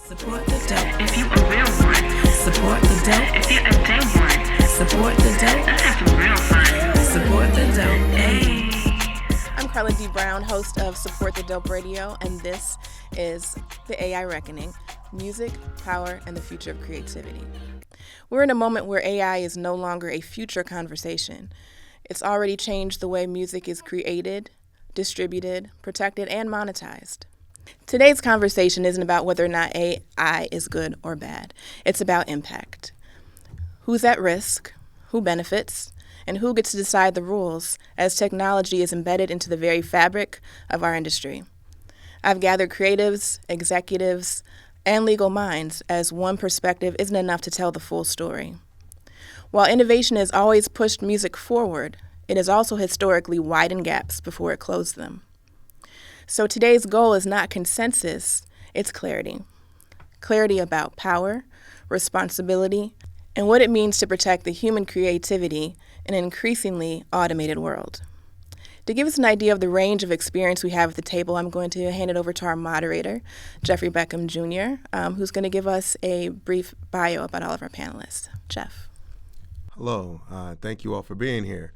Support the dope. If you a real one. Support the dope. If you a day one. Support the dope. Let's have some real fun. Support the dope. Hey. I'm Carla D. Brown, host of Support the Dope Radio, and this is the AI Reckoning, music, power, and the future of creativity. We're in a moment where AI is no longer a future conversation. It's already changed the way music is created, distributed, protected, and monetized. Today's conversation isn't about whether or not AI is good or bad. It's about impact. Who's at risk, who benefits, and who gets to decide the rules as technology is embedded into the very fabric of our industry. I've gathered creatives, executives, and legal minds, as one perspective isn't enough to tell the full story. While innovation has always pushed music forward, it has also historically widened gaps before it closed them. So today's goal is not consensus, it's clarity. Clarity about power, responsibility, and what it means to protect the human creativity in an increasingly automated world. To give us an idea of the range of experience we have at the table, I'm going to hand it over to our moderator, Jeffrey Beckham Jr., who's going to give us a brief bio about all of our panelists. Jeff. Hello. Thank you all for being here.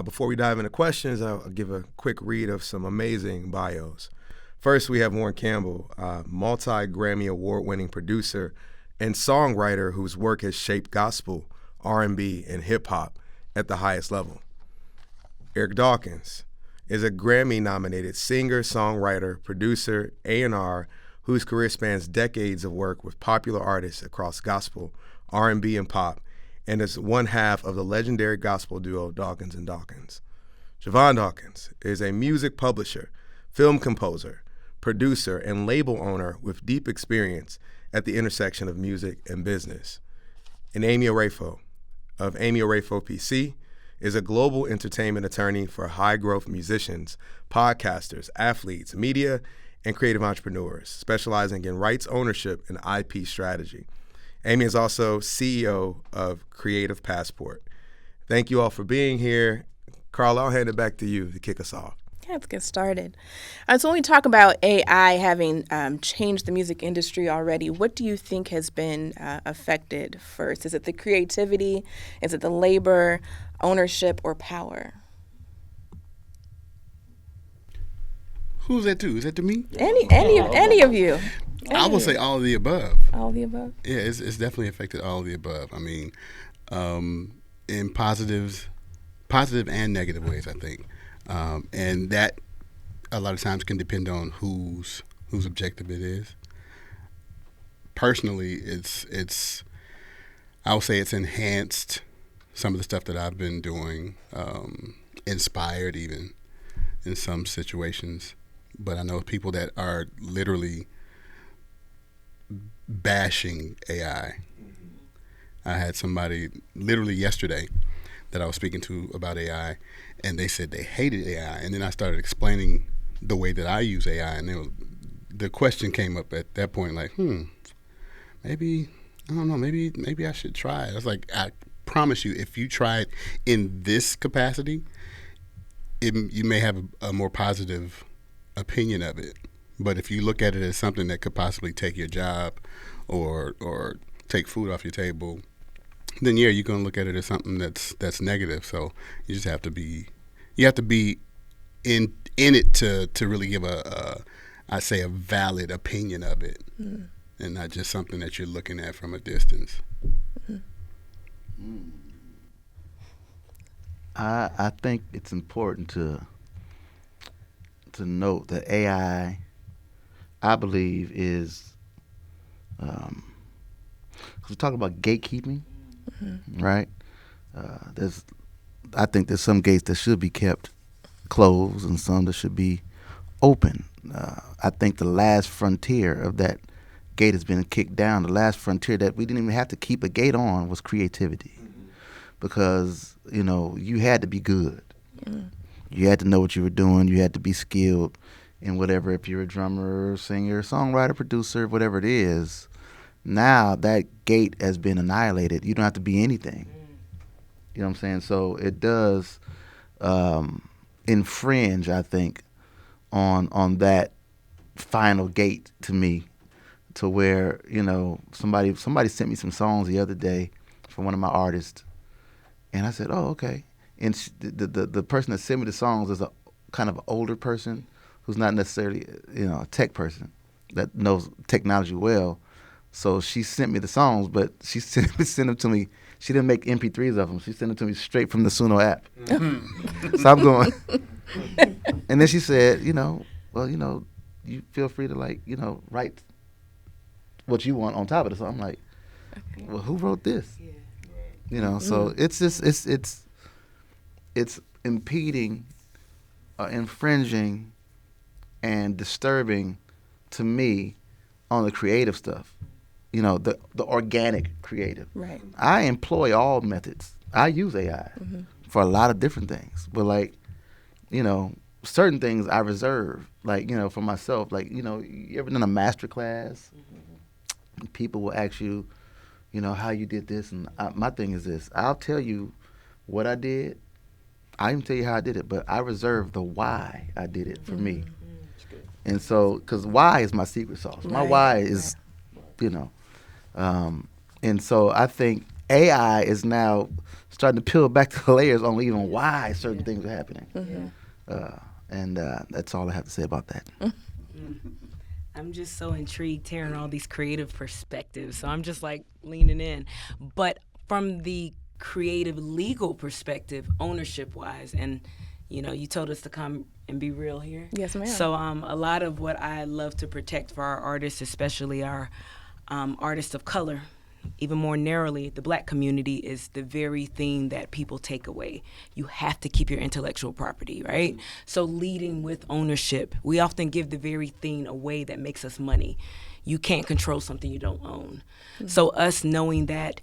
Before we dive into questions, I'll give a quick read of some amazing bios. First, we have Warryn Campbell, multi-Grammy award-winning producer and songwriter whose work has shaped gospel, R&B, and hip-hop at the highest level. Eric Dawkins is a Grammy-nominated singer, songwriter, producer, A&R, whose career spans decades of work with popular artists across gospel, R&B, and pop, and is one half of the legendary gospel duo Dawkins and Dawkins. Jovan Dawkins is a music publisher, film composer, producer, and label owner with deep experience at the intersection of music and business. And Emmy Oraefo of Emmy Oraefo PC is a global entertainment attorney for high-growth musicians, podcasters, athletes, media, and creative entrepreneurs, specializing in rights ownership and IP strategy. Emmy is also CEO of Creative Passport. Thank you all for being here. Carl, I'll hand it back to you to kick us off. Yeah, let's get started. So when we talk about AI having changed the music industry already, what do you think has been affected first? Is it the creativity? Is it the labor, ownership, or power? Who's that to? Is that to me? Any of you. I would say all of the above. All of the above? Yeah, it's definitely affected all of the above. I mean, in positive and negative ways, I think. And that a lot of times can depend on whose objective it is. Personally, I would say it's enhanced some of the stuff that I've been doing, inspired even in some situations. But I know people that are literally bashing AI. I had somebody literally yesterday that I was speaking to about AI, and they said they hated AI. And then I started explaining the way that I use AI, and the question came up at that point, like, maybe, I don't know, maybe I should try it. I was like, I promise you, if you try it in this capacity, you may have a more positive opinion of it. But if you look at it as something that could possibly take your job or take food off your table, then yeah, you're gonna look at it as something that's negative. So you just have to be in it to really give a valid opinion of it, and not just something that you're looking at from a distance. I think it's important to note that AI, I believe, is we talk about gatekeeping, right? I think there's some gates that should be kept closed and some that should be open. I think the last frontier of that gate has been kicked down. The last frontier that we didn't even have to keep a gate on was creativity, because you had to be good. You had to know what you were doing. You had to be skilled in whatever. If you're a drummer, singer, songwriter, producer, whatever it is, now that gate has been annihilated. You don't have to be anything. You know what I'm saying? So it does infringe, I think, on that final gate to me to where, you know, somebody sent me some songs the other day from one of my artists, and I said, oh, okay. And the person that sent me the songs is a kind of older person who's not necessarily, you know, a tech person that knows technology well. So she sent me the songs, but she sent them to me. She didn't make MP3s of them. She sent them to me straight from the Suno app. So I'm going. And then she said, you know, well, you know, you feel free to, like, you know, write what you want on top of it. So I'm like, well, who wrote this? Yeah. You know, so it's just it's impeding, infringing, and disturbing to me on the creative stuff. You know, the organic creative. Right. I employ all methods. I use AI for a lot of different things. But, like, you know, certain things I reserve, like, you know, for myself. Like, you know, you ever done a master class? People will ask you, you know, how you did this. And my thing is this. I'll tell you what I did. I even tell you how I did it. But I reserve the why I did it for me. And so, because why is my secret sauce. My why is, you know. And so I think AI is now starting to peel back the layers on even why certain things are happening. And that's all I have to say about that. I'm just so intrigued hearing all these creative perspectives. So I'm just like leaning in. But from the creative legal perspective, ownership-wise, and, you know, you told us to come and be real here. Yes, ma'am. So a lot of what I love to protect for our artists, especially our artists of color, even more narrowly, the Black community, is the very thing that people take away. You have to keep your intellectual property, right? So leading with ownership, we often give the very thing away that makes us money. You can't control something you don't own. So us knowing that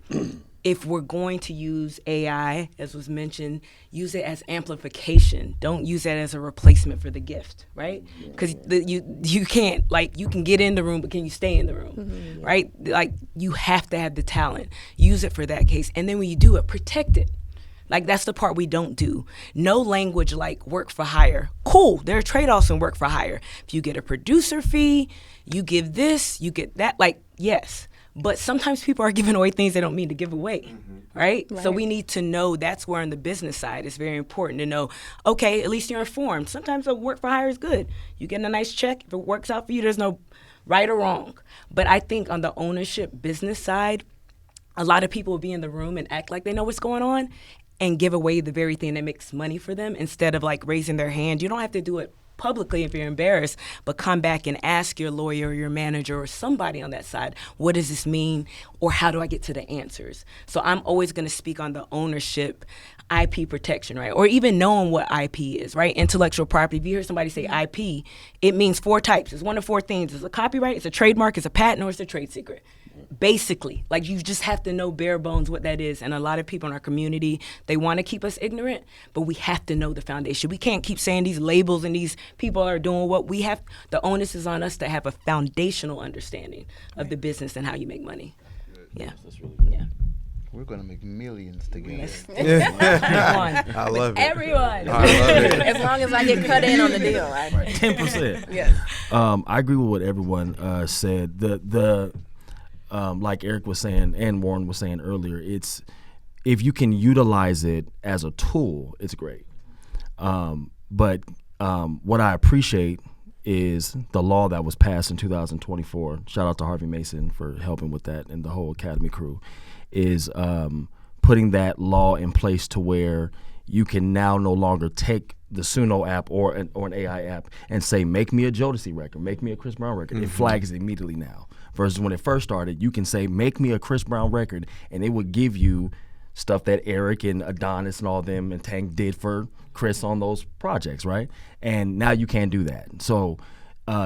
if we're going to use AI, as was mentioned, use it as amplification. Don't use that as a replacement for the gift, right? Because you can't, like, you can get in the room, but can you stay in the room, right? Like, you have to have the talent. Use it for that case. And then when you do it, protect it. Like, that's the part we don't do. No language like work for hire. Cool, there are trade-offs in work for hire. If you get a producer fee, you give this, you get that, like, yes. But sometimes people are giving away things they don't mean to give away, right? So we need to know that's where on the business side it's very important to know, okay, at least you're informed. Sometimes a work for hire is good. You get a nice check. If it works out for you, there's no right or wrong. But I think on the ownership business side, a lot of people will be in the room and act like they know what's going on and give away the very thing that makes money for them instead of, like, raising their hand. You don't have to do it publicly if you're embarrassed, but come back and ask your lawyer or your manager or somebody on that side, what does this mean, or how do I get to the answers? So I'm always going to speak on the ownership, IP protection, right? Or even knowing what IP is, right? Intellectual property. If you hear somebody say IP, it means 4 types. It's one of 4 things. It's a copyright, it's a trademark, it's a patent, or it's a trade secret. Basically, like, you just have to know bare bones what that is. And a lot of people in our community, they want to keep us ignorant, but we have to know the foundation. We can't keep saying these labels and these people are doing what we have. The onus is on us to have a foundational understanding of the business and how you make money. Yeah. Yeah. We're going to make millions together. I love it. Everyone. I love it. As long as I get cut in on the deal. 10%. Yes. I agree with what everyone said. The like Eric was saying and Warryn was saying earlier, it's, if you can utilize it as a tool, it's great. But what I appreciate is the law that was passed in 2024. Shout out to Harvey Mason for helping with that and the whole Academy crew. Is putting that law in place to where you can now no longer take the Suno app or an AI app and say, make me a Jodeci record, make me a Chris Brown record. It flags it immediately now. Versus when it first started, you can say, make me a Chris Brown record, and it would give you stuff that Eric and Adonis and all them and Tank did for Chris on those projects, right? And now you can't do that. So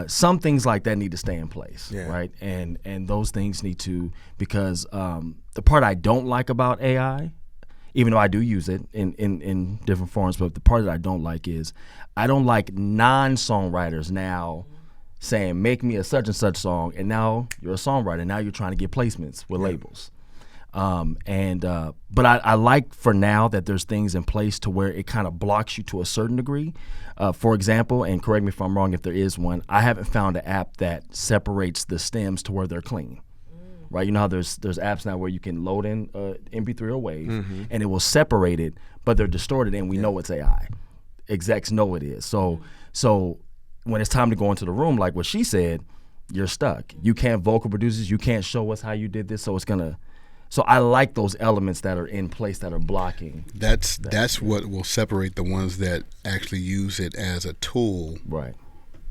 some things like that need to stay in place, right? And those things need to, because the part I don't like about AI, even though I do use it in different forms, but the part that I don't like is I don't like non-songwriters now saying, make me a such and such song, and now you're a songwriter, now you're trying to get placements with labels. But I like for now that there's things in place to where it kind of blocks you to a certain degree. For example, and correct me if I'm wrong if there is one, I haven't found an app that separates the stems to where they're clean. Right, you know how there's apps now where you can load in MP3 or WAV, and it will separate it, but they're distorted, and we know it's AI. Execs know it is. So when it's time to go into the room, like what she said, you're stuck. You can't vocal producers. You can't show us how you did this. So it's gonna. So I like those elements that are in place that are blocking. That's what will separate the ones that actually use it as a tool, Right.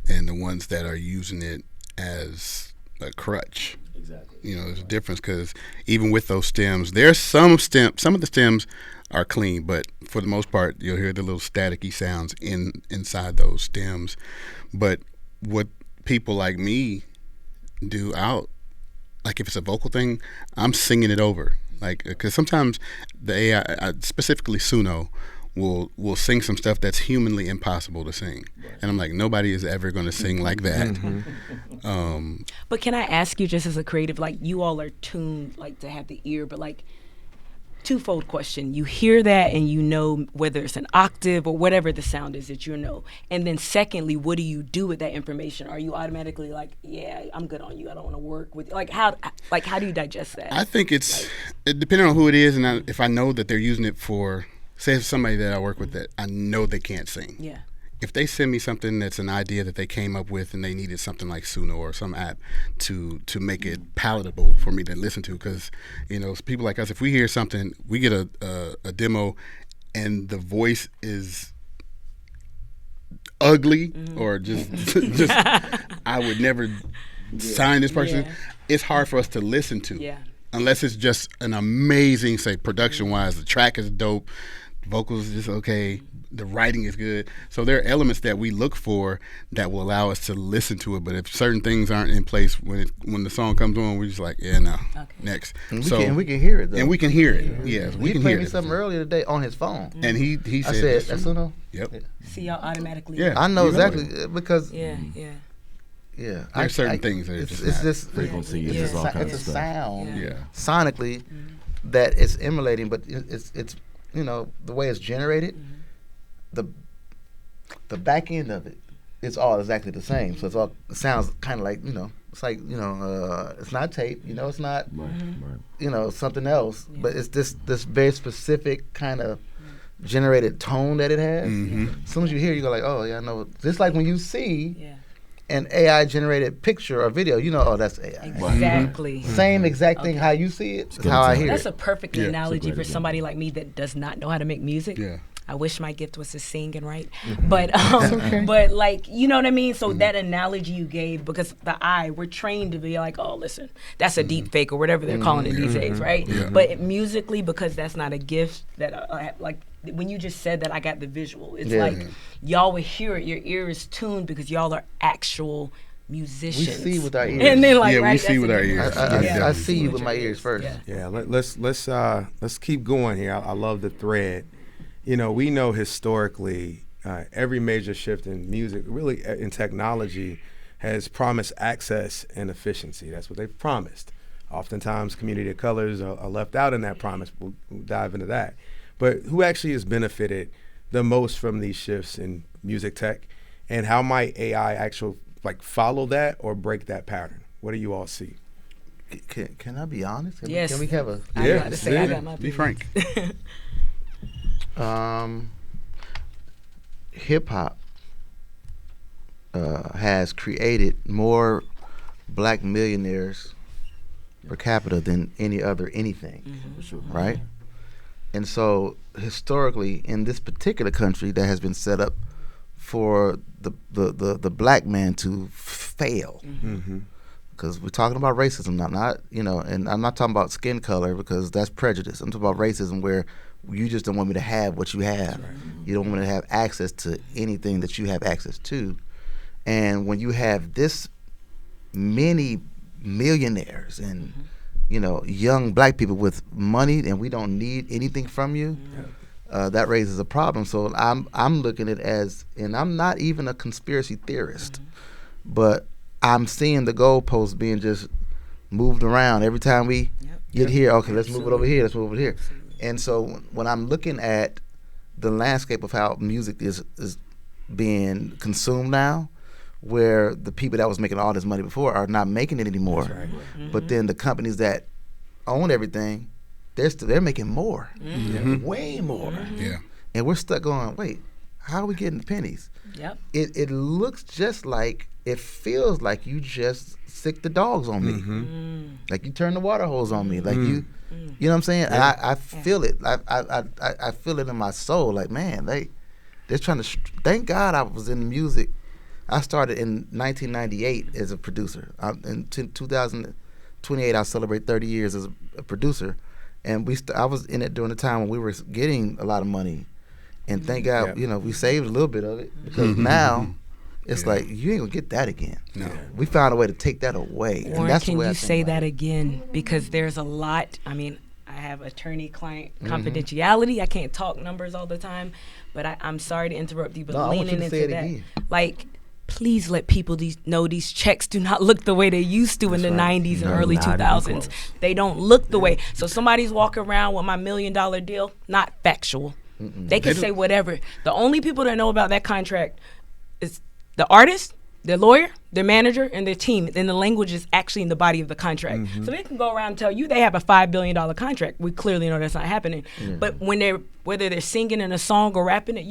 and the ones that are using it as a crutch. Exactly. You know, there's a difference because even with those stems, there's some of the stems are clean, but for the most part, you'll hear the little staticky sounds inside those stems. But what people like me do out, like if it's a vocal thing, I'm singing it over. Like, because sometimes the AI, specifically Suno, will sing some stuff that's humanly impossible to sing. Right. And I'm like, nobody is ever going to sing like that. But can I ask you, just as a creative, like you all are tuned like to have the ear, but like twofold question. You hear that and you know whether it's an octave or whatever the sound is that you know. And then secondly, what do you do with that information? Are you automatically like, yeah, I'm good on you, I don't want to work with you? Like how do you digest that? I think it's depending on who it is, and if I know that they're using it for, say it's somebody that I work with that I know they can't sing. Yeah. If they send me something that's an idea that they came up with and they needed something like Suno or some app to make it palatable for me to listen to, because you know people like us, if we hear something, we get a demo and the voice is ugly or just I would never sign this person. It's hard for us to listen to. Yeah. Unless it's just an amazing, say, production-wise, the track is dope, vocals is just okay, the writing is good. So there are elements that we look for that will allow us to listen to it. But if certain things aren't in place when the song comes on, we're just like, yeah, no, next. And we can hear it, though. And we can hear it, yes. We He can played hear me it. something earlier today on his phone. And he I said, said, that's Suno? Yep. See, y'all automatically. Yeah. I know You exactly, because, Yeah. yeah. There's certain things that are it's just just Frequency, it's it's just all kinds it's a of stuff. sound Yeah. sonically that it's emulating, but it's you know the way it's generated, the back end of it, it's all exactly the same. So it sounds kind of like it's like it's not tape, it's not Right. something else, but it's this very specific kind of generated tone that it has. As soon as you hear it, you go like, oh yeah, I know. Just like when you see an AI generated picture or video, oh, that's AI. Exactly. Same exact thing. How you see it is how I hear That's it. a perfect analogy for somebody like me that does not know how to make music. Yeah. I wish my gift was to sing and write, but but like you know what I mean. So that analogy you gave, because the eye, we're trained to be like, oh, listen, that's a deep fake or whatever they're calling it these days, right? Yeah. But musically, because that's not a gift that like when you just said that, I got the visual. It's like y'all will hear it. Your ear is tuned because y'all are actual musicians. We see with our ears. And then like we see with our ears. I see you with my ears first. Yeah, let's keep going here. I love the thread. We know historically every major shift in music, really in technology, has promised access and efficiency. That's what they've promised. Oftentimes, community of colors are left out in that promise. We'll dive into that. But who actually has benefited the most from these shifts in music tech, and how might AI actually follow that or break that pattern? What do you all see? Can I be honest? Yes. Can we have a? I got to say, I got my Be frank. Hip hop has created more black millionaires per capita than any other anything, right? And so historically, in this particular country that has been set up for the black man to fail, because we're talking about racism, not and I'm not talking about skin color because that's prejudice. I'm talking about racism where you just don't want me to have what you have. You don't want me to have access to anything that you have access to. And when you have this many millionaires and young black people with money, and we don't need anything from you, that raises a problem. So I'm looking at it as, and I'm not even a conspiracy theorist, but I'm seeing the goalposts being just moved around every time we get here. Okay, let's move it over Absolutely. here. Let's move it here. And so when I'm looking at the landscape of how music is being consumed now, where the people that was making all this money before are not making it anymore, but then the companies that own everything, they're making more, way more. Yeah. And we're stuck going, wait, how are we getting the pennies? Yep. It looks just like, it feels like you just sick the dogs on me. Like you turn the water hose on me. Like you know what I'm saying? And I feel it. I feel it in my soul. Like, man, they're trying to, thank God I was in music. I started in 1998 as a producer. In 2028, I'll celebrate 30 years as a producer. And I was in it during the time when we were getting a lot of money. And thank God, you know, we saved a little bit of it, because now it's like, you ain't gonna get that again. No. We found a way to take that away. Warren, and that's can the way you I think say about that it. again? Because there's a lot. I mean, I have attorney-client confidentiality. I can't talk numbers all the time, but I'm sorry to interrupt you, but No, I want you leaning to into say it that, again. like, please let people know these checks do not look the way they used to in the 90s and early not even 2000s. close. They don't look the way. So somebody's walking around with my $1 million deal, not factual. They can say whatever. The only people that know about that contract is the artist, their lawyer, their manager, and their team. And the language is actually in the body of the contract. So they can go around and tell you they have a $5 billion contract. We clearly know that's not happening. But whether they're singing in a song or rapping it,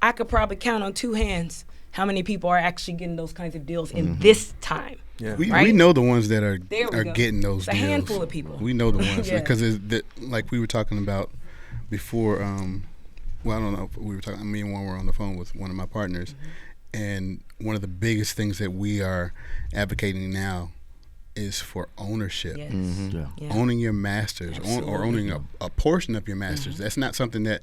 I could probably count on two hands how many people are actually getting those kinds of deals in this time. We know the ones that are There we go. getting those It's a deals. handful of people. We know the ones Yeah. because like we were talking about before. Well, I don't know if we were talking. Me and Warren were on the phone with one of my partners, and one of the biggest things that we are advocating now is for ownership. Yes. Yeah. Owning your masters, or owning a portion of your masters. That's not something that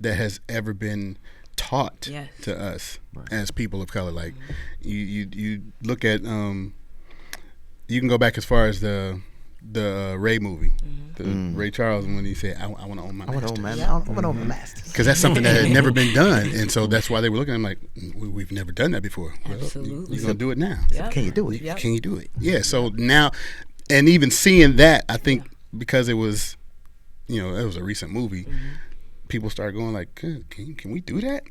has ever been taught Yes. to us as people of color. Like you look at you can go back as far as the Ray movie, the Ray Charles, when he said, "I want to own my masters." I want to own my masters. Because that's something that had never been done, and so that's why they were looking at him like, we've never done that before. Well, Absolutely. you're gonna do it now. Yep. Can you do it? Yep. Can you do it? Yeah. So now, and even seeing that, I think because it was, it was a recent movie, people started going like, can we do that?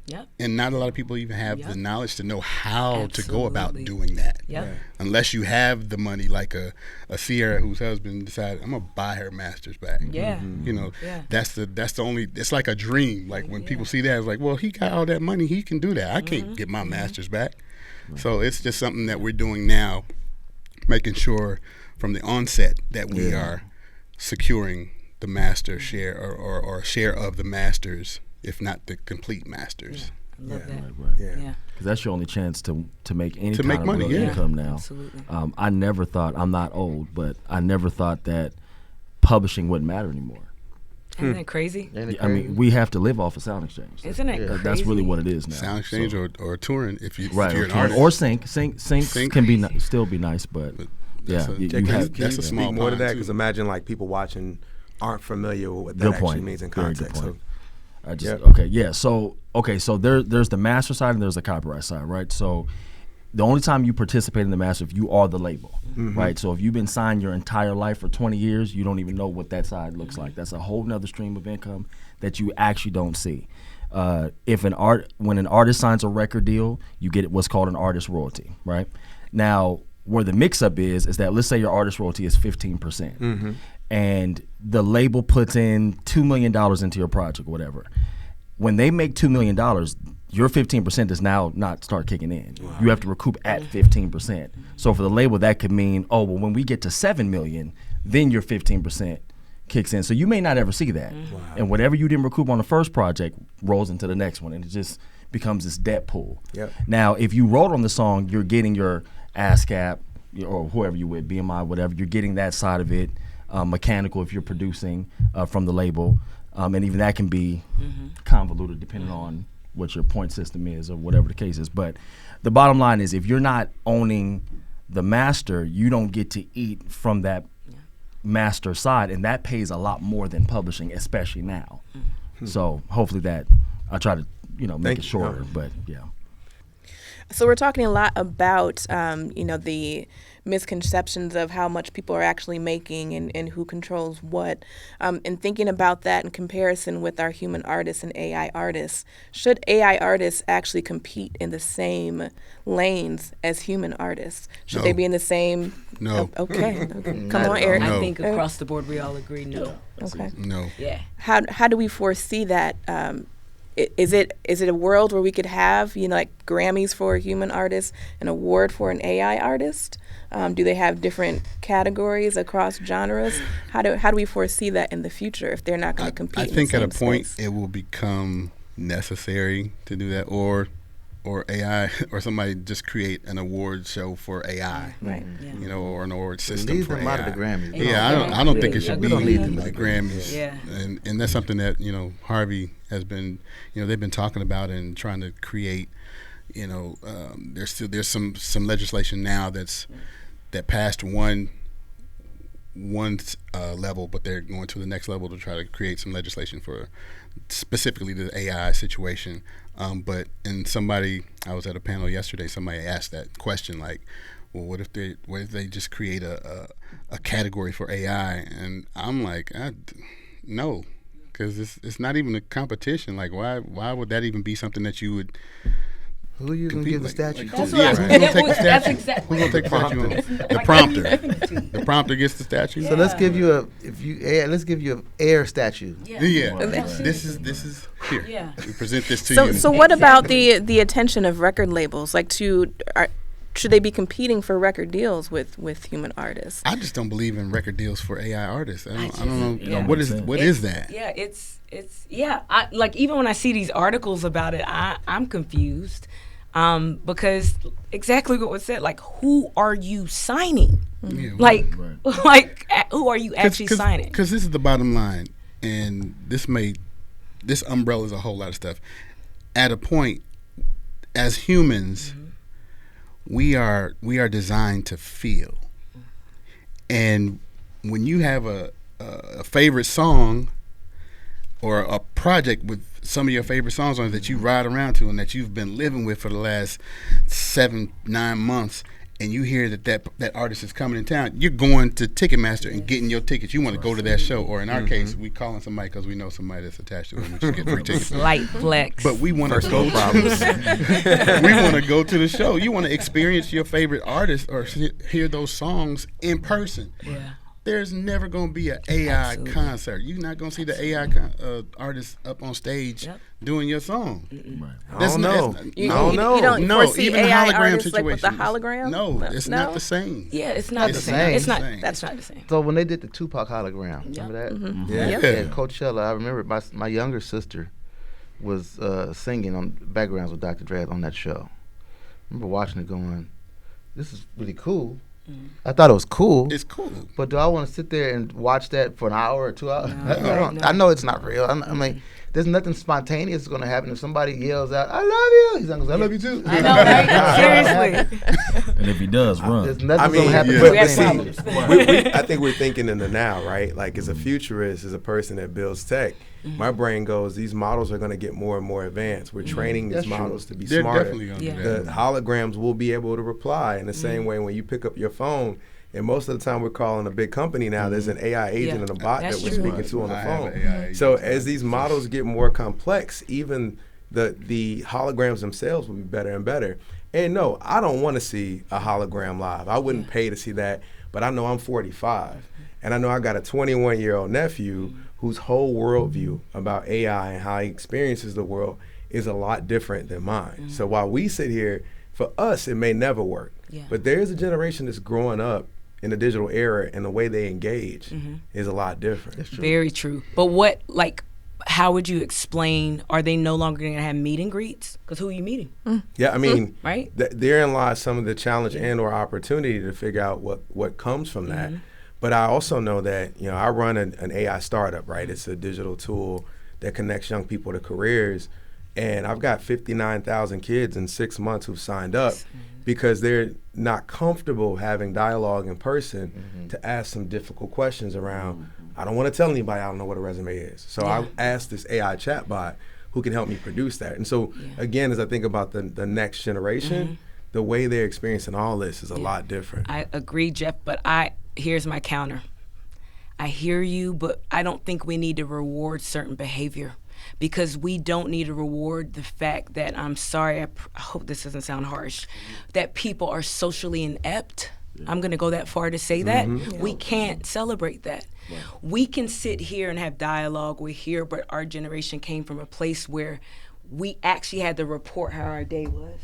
Yep. And not a lot of people even have the knowledge to know how to go about Absolutely. doing that. Yep. Unless you have the money, like a Sierra whose husband decided, I'm gonna buy her masters back. Yeah. Yeah. That's the only. It's like a dream. Like when people see that, it's like, well, he got all that money, he can do that. I can't get my masters back. So it's just something that we're doing now, making sure from the onset that we are securing the master share or share of the masters, if not the complete masters. I love that. Yeah. Because that's your only chance to make any To kind make of money, real yeah. income now. Absolutely. I never thought, I'm not old, but I never thought that publishing wouldn't matter anymore. Isn't that crazy? I mean, we have to live off of Sound Exchange. Isn't it crazy? That's really what it is now. Sound exchange or touring if you're Right, an artist. or sync. Sync can be still be nice, but that's yeah, a- you Can have. you that's a speak small more to pond, that? too. Because imagine like people watching aren't familiar with what that Good actually point. means in Very good context. point. So, I just Yep. So there's the master side and there's the copyright side, right? So the only time you participate in the master if you are the label, right? So if you've been signed your entire life for 20 years, you don't even know what that side looks like. That's a whole nother stream of income that you actually don't see. When an artist signs a record deal, you get what's called an artist royalty, right? Now, where the mix-up is that let's say your artist royalty is 15%, and the label puts in $2 million into your project, whatever. When they make $2 million, your 15% does now not start kicking in. Wow. You have to recoup at 15%. So for the label, that could mean, when we get to $7 million, then your 15% kicks in. So you may not ever see that. Wow. And whatever you didn't recoup on the first project rolls into the next one, and it just becomes this debt pool. Yep. Now, if you wrote on the song, you're getting your ASCAP or whoever you with, BMI, whatever, you're getting that side of it. Mechanical if you're producing from the label. And even that can be convoluted depending on what your point system is or whatever the case is. But the bottom line is if you're not owning the master, you don't get to eat from that master side, and that pays a lot more than publishing, especially now. So hopefully that, I try to make it shorter, but yeah. So we're talking a lot about, the misconceptions of how much people are actually making and who controls what. And thinking about that in comparison with our human artists and AI artists, should AI artists actually compete in the same lanes as human artists? Should they be in the same? No. Okay. Not Come at on, all. Eric. No. I think across the board we all agree no. Okay. No. Yeah. How do we foresee that? Is it a world where we could have like Grammys for a human artist, an award for an AI artist? Do they have different categories across genres? How do we foresee that in the future if they're not going to compete? I in the think at same a point space? it will become necessary to do that, or AI, or somebody just create an award show for AI, Right. Yeah. or an award system Leave for them AI. out of the Grammys. Yeah, I don't think it should We be don't need them the in the Grammys. Yeah. And that's something that Harvey has been, they've been talking about and trying to create. There's some legislation now that passed one level, but they're going to the next level to try to create some legislation for specifically the AI situation. But I was at a panel yesterday. Somebody asked that question, like, well, what if they just create a category for AI? And I'm like, no, because it's not even a competition. Like, why would that even be something that you would? Who are you going to give the statue to? That's Yeah, what who's I- gonna that take the was- statue? that's exactly- Who's gonna take the statue home? The prompter. The prompter gets the statue. So let's give you let's give you an air statue. Yeah. This is here. Yeah. We present this to So you. so what about the attention of record labels? Like should they be competing for record deals with human artists? I just don't believe in record deals for AI artists. I don't know. Yeah. What is that? Yeah, it's I like, even when I see these articles about it, I'm confused. Because exactly what was said, like, who are you signing? Yeah, Like, Right. like, who are you actually signing? Because this is the bottom line, and this umbrella is a whole lot of stuff. At a point, as humans, we are designed to feel, and when you have a favorite song or a project with some of your favorite songs on it that you ride around to and that you've been living with for the last 7-9 months, and you hear that artist is coming in town, you're going to Ticketmaster and getting your tickets. You want to go to that show, or in our case, we calling somebody because we know somebody that's attached to them. We just get free tickets. Slight flex. But we want to go. We want to go to the show. You want to experience your favorite artist or hear those songs in person. Yeah. There's never going to be an AI Absolutely. concert. You're not going to see the AI artist up on stage doing your song. I don't know. You don't know. You don't No, foresee even AI the hologram artists situation. like with the hologram? No, it's not the same. Yeah, it's not It's the the same. same. It's not. Same. That's not the same. So when they did the Tupac hologram, remember that? Yeah. Yeah, Coachella. I remember my younger sister was singing on backgrounds with Dr. Dre on that show. I remember watching it going, this is really cool. I thought it was cool. It's cool. But do I want to sit there and watch that for an hour or 2 hours? No. I know it's not real. I mean, there's nothing spontaneous going to happen if somebody yells out, "I love you." He's going to say, "I love you too." I know, right? Seriously. And if he does, run. There's nothing I mean, going to happen. yeah. but We have see, problems. I think we're thinking in the now, right? Like, as a futurist, as a person that builds tech, my brain goes, these models are going to get more and more advanced. We're training these That's true. models to be They're smarter. definitely going to Yeah. do The that. holograms will be able to reply in the same way when you pick up your phone. And most of the time, we're calling a big company now. There's an AI agent Yeah. and a bot That's that we're true. speaking to on the I have phone. an AI agent. So as these models get more complex, even the holograms themselves will be better and better. And no, I don't want to see a hologram live. I wouldn't pay to see that. But I know I'm 45, and I know I got a 21-year-old nephew whose whole worldview about AI and how he experiences the world is a lot different than mine. So while we sit here, for us, it may never work. Yeah. But there is a generation that's growing up in the digital era, and the way they engage is a lot different. Very true. But how would you explain, are they no longer going to have meet and greets? Because who are you meeting? Yeah, I mean, Right? Therein lies some of the challenge and or opportunity to figure out what comes from that. But I also know that, I run an AI startup, right? It's a digital tool that connects young people to careers. And I've got 59,000 kids in 6 months who've signed up because they're not comfortable having dialogue in person to ask some difficult questions around, I don't want to tell anybody I don't know what a resume is. So I asked this AI chatbot, who can help me produce that. And so again, as I think about the next generation, the way they're experiencing all this is a lot different. I agree, Jeff, but here's my counter. I hear you, but I don't think we need to reward certain behavior, because we don't need to reward the fact that, I'm sorry, I hope this doesn't sound harsh, that people are socially inept. I'm going to go that far to say that. We can't celebrate that. We can sit here and have dialogue. We're here, but our generation came from a place where we actually had to report how our day was.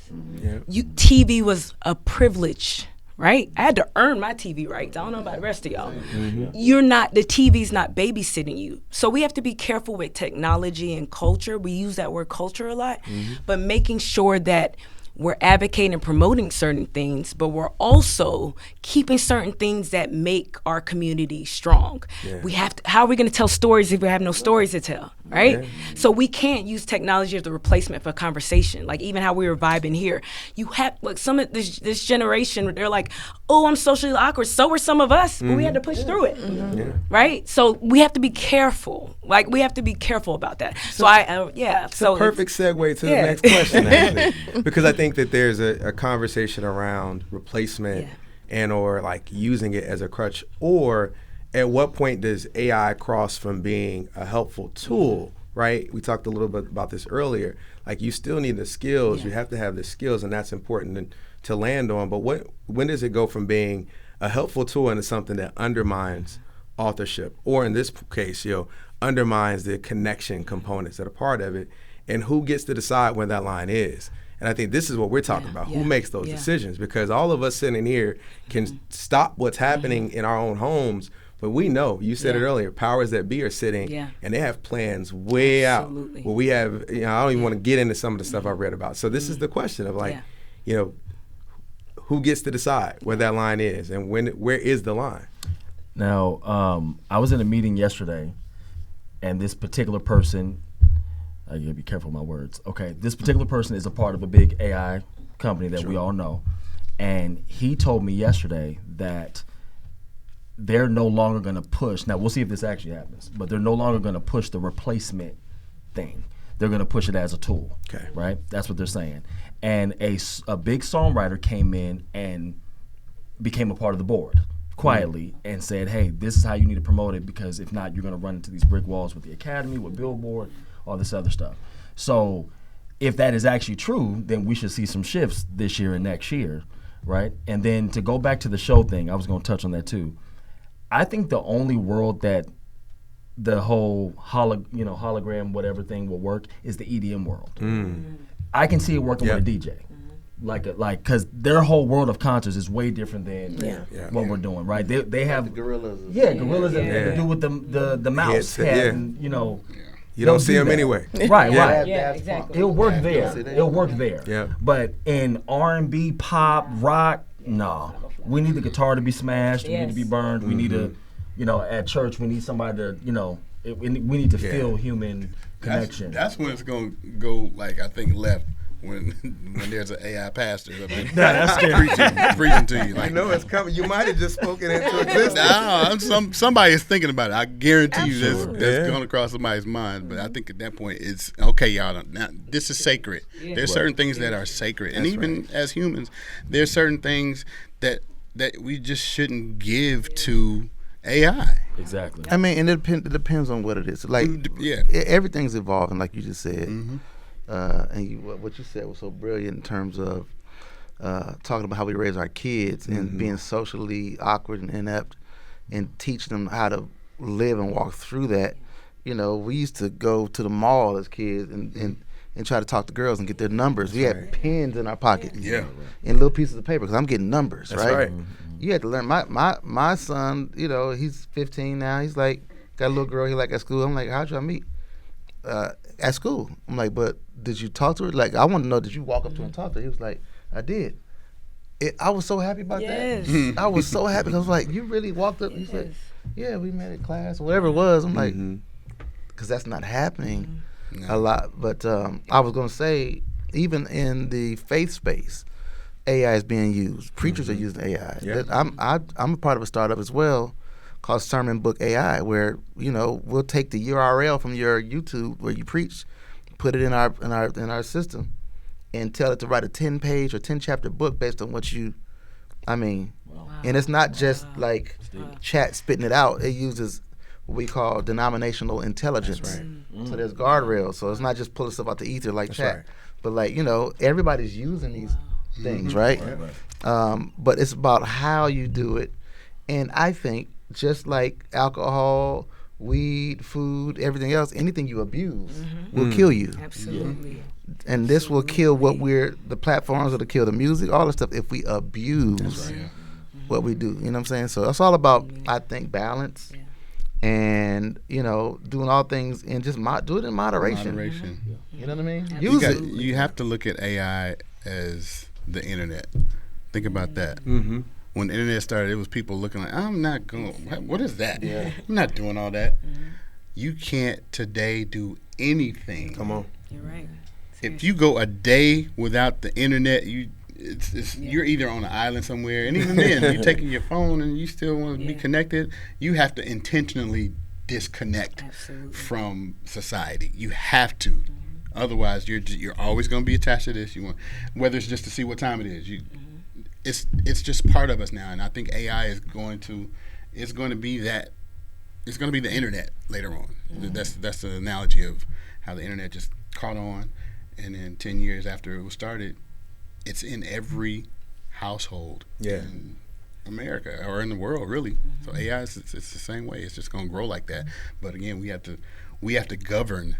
TV was a privilege, right? I had to earn my TV rights. I don't know about the rest of y'all. The TV's not babysitting you. So we have to be careful with technology and culture. We use that word culture a lot, but making sure that we're advocating and promoting certain things, but we're also keeping certain things that make our community strong. We have to, how are we going to tell stories if we have no stories to tell, right? So we can't use technology as the replacement for conversation. Like even how we were vibing here, you have like some of this generation, they're like, oh, I'm socially awkward. So were some of us, but we had to push through it, right? So we have to be careful. Like we have to be careful about that. So It's a perfect segue to the next question, actually, because I think that there's a conversation around replacement and or like using it as a crutch, or at what point does AI cross from being a helpful tool, right? We talked a little bit about this earlier. Like you still need the skills, you have to have the skills, and that's important to land on. But when does it go from being a helpful tool into something that undermines authorship, or in this case, undermines the connection components that are part of it, and who gets to decide where that line is? And I think this is what we're talking about. Who makes those decisions? Because all of us sitting here can stop what's happening in our own homes, but we know, you said it earlier, powers that be are sitting and they have plans way out. Where we have, I don't even want to get into some of the stuff I've read about. So this is the question of like, who gets to decide where that line is, and where is the line? Now, I was in a meeting yesterday, and this particular person, I gotta be careful with my words. Okay, this particular person is a part of a big AI company that we all know, and he told me yesterday that they're no longer going to push. Now we'll see if this actually happens, but they're no longer going to push the replacement thing. They're going to push it as a tool. Okay, right? That's what they're saying. And a big songwriter came in and became a part of the board quietly and said, "Hey, this is how you need to promote it, because if not, you're going to run into these brick walls with the Academy, with Billboard, all this other stuff." So if that is actually true, then we should see some shifts this year and next year, right? And then to go back to the show thing, I was going to touch on that too. I think the only world that the whole hologram whatever thing will work is the EDM world. I can see it working with a DJ. Because their whole world of concerts is way different than what we're doing, right? They have the gorillas. Gorillas that do with the mouse head, and you don't see them anyway. Right. Yeah, exactly. It'll work there. It'll work there. Yeah. But in R&B, pop, rock, no. We need the guitar to be smashed. We need to be burned. We need to, at church, we need somebody to, we need to feel human connection. That's when it's going to go, I think, left. When there's an AI pastor that's scary. preaching to you. It's coming. You might have just spoken into existence. No, somebody is thinking about it. I guarantee you that's going to cross somebody's mind. But I think at that point it's, okay, y'all, now this is sacred. There's certain things that are sacred. And even as humans, there's certain things that we just shouldn't give to AI. Exactly. I mean, and it depends on what it is. Everything's evolving, like you just said. And what you said was so brilliant in terms of talking about how we raise our kids and being socially awkward and inept, and teach them how to live and walk through that. We used to go to the mall as kids and try to talk to girls and get their numbers. We had pens in our pocket, and little pieces of paper, because I'm getting numbers. That's right. You had to learn. My son, he's 15 now. He's like, got a little girl he like at school. I'm like, how'd y'all meet? At school. I'm like, but did you talk to her? I want to know, did you walk up to her and talk to her? He was like, I did. I was so happy about that. I was so happy. I was like, you really walked up? He's like, yeah, we met in class or whatever it was. I'm like, because that's not happening a lot. But I was going to say, even in the faith space, AI is being used. Preachers are using AI. Yeah. I'm a part of a startup as well called Sermon Book AI, where we'll take the URL from your YouTube where you preach, put it in our system, and tell it to write a 10-page or 10-chapter book based on what you. I mean, and it's not just like chat spitting it out. It uses what we call denominational intelligence. That's right. So there's guardrails. So it's not just pulling stuff out the ether like chat, right. but like everybody's using these things, right? But it's about how you do it, and I think just like alcohol, weed, food, everything else, anything you abuse will kill you. Absolutely. And this will kill the platforms that'll kill the music, all the stuff if we abuse what we do. You know what I'm saying? So that's all about, I think, balance and, doing all things and just do it in moderation. You know what I mean? Use it. You have to look at AI as the internet. Think about that. When the internet started, it was people looking like, I'm not going, what is that? I'm not doing all that. You can't today do anything. Come on. You're right. If you go a day without the internet, you're either on an island somewhere, and even then, you're taking your phone and you still want to be connected. You have to intentionally disconnect from society. You have to. Otherwise, you're always going to be attached to this. Whether it's just to see what time it is. It's just part of us now, and I think AI is going to be that. It's going to be the internet later on. That's the analogy of how the internet just caught on, and then 10 years after it was started, it's in every household in America or in the world, really. So AI it's the same way. It's just going to grow like that. But again, we have to govern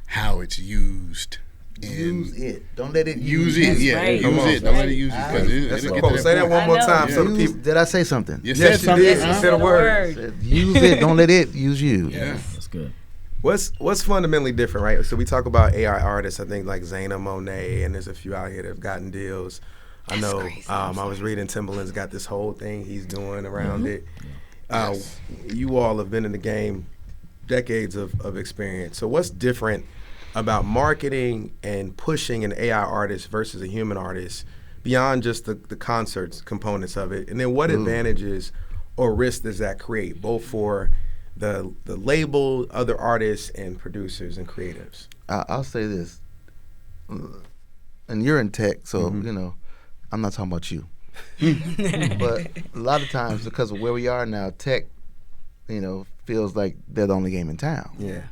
how it's used. Use it. Don't let it use it. That's Yeah, right. use it. Don't let it use it. That's a quote. Say that one more time so the people. Did I say something? You said something. You said a word. Use it. Don't let it use you. Yeah. That's good. What's fundamentally different, right? So we talk about AI artists. I think like Zaina Monet, and there's a few out here that have gotten deals. I know. I was reading Timberlake's got this whole thing he's doing around it. You all have been in the game, decades of experience. So what's different about marketing and pushing an AI artist versus a human artist beyond just the concerts components of it? And then what advantages or risks does that create, both for the label, other artists, and producers and creatives? I'll say this, and you're in tech, so I'm not talking about you. But a lot of times, because of where we are now, tech, feels like they're the only game in town. Yeah.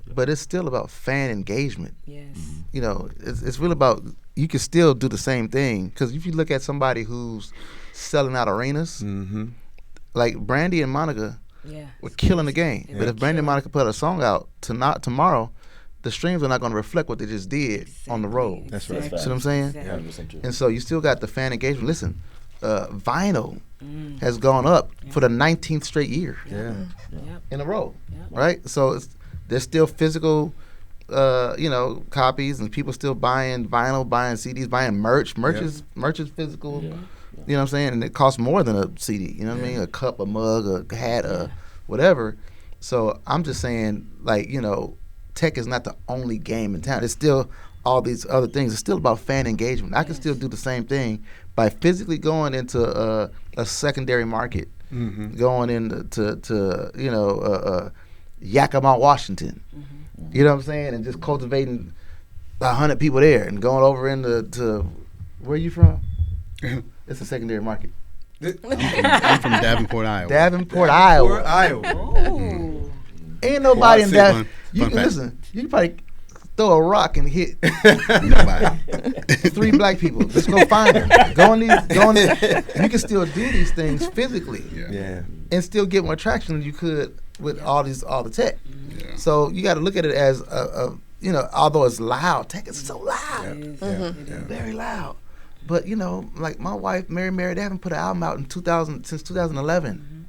But it's still about fan engagement. Yes. It's really about, you can still do the same thing, because if you look at somebody who's selling out arenas, like Brandy and Monica were killing the game. But if Brandy and Monica put a song out tomorrow, the streams are not going to reflect what they just did on the road. That's right. See what I'm saying? Exactly. And so you still got the fan engagement. Listen, vinyl has gone up for the 19th straight year in a row, right? So there's still physical, copies, and people still buying vinyl, buying CDs, buying merch. Merch is physical. You know what I'm saying? And it costs more than a CD. You know what I mean? A cup, a mug, a hat, whatever. So I'm just saying, tech is not the only game in town. It's still all these other things. It's still about fan engagement. I can still do the same thing by physically going into a secondary market, going into Yakima, Washington. You know what I'm saying? And just cultivating 100 people there and going over into where are you from? It's a secondary market. I'm from Davenport, Iowa. Davenport, Iowa. Oh. Ain't nobody in that. Fun fact. Listen, you can probably throw a rock and hit Nobody. 3 black people. Let's go find them. Go in. You can still do these things physically, and still get more traction than you could with all the tech. Yeah. So you got to look at it as although it's loud, tech is so loud, very loud. But like my wife, Mary, they haven't put an album out since 2011.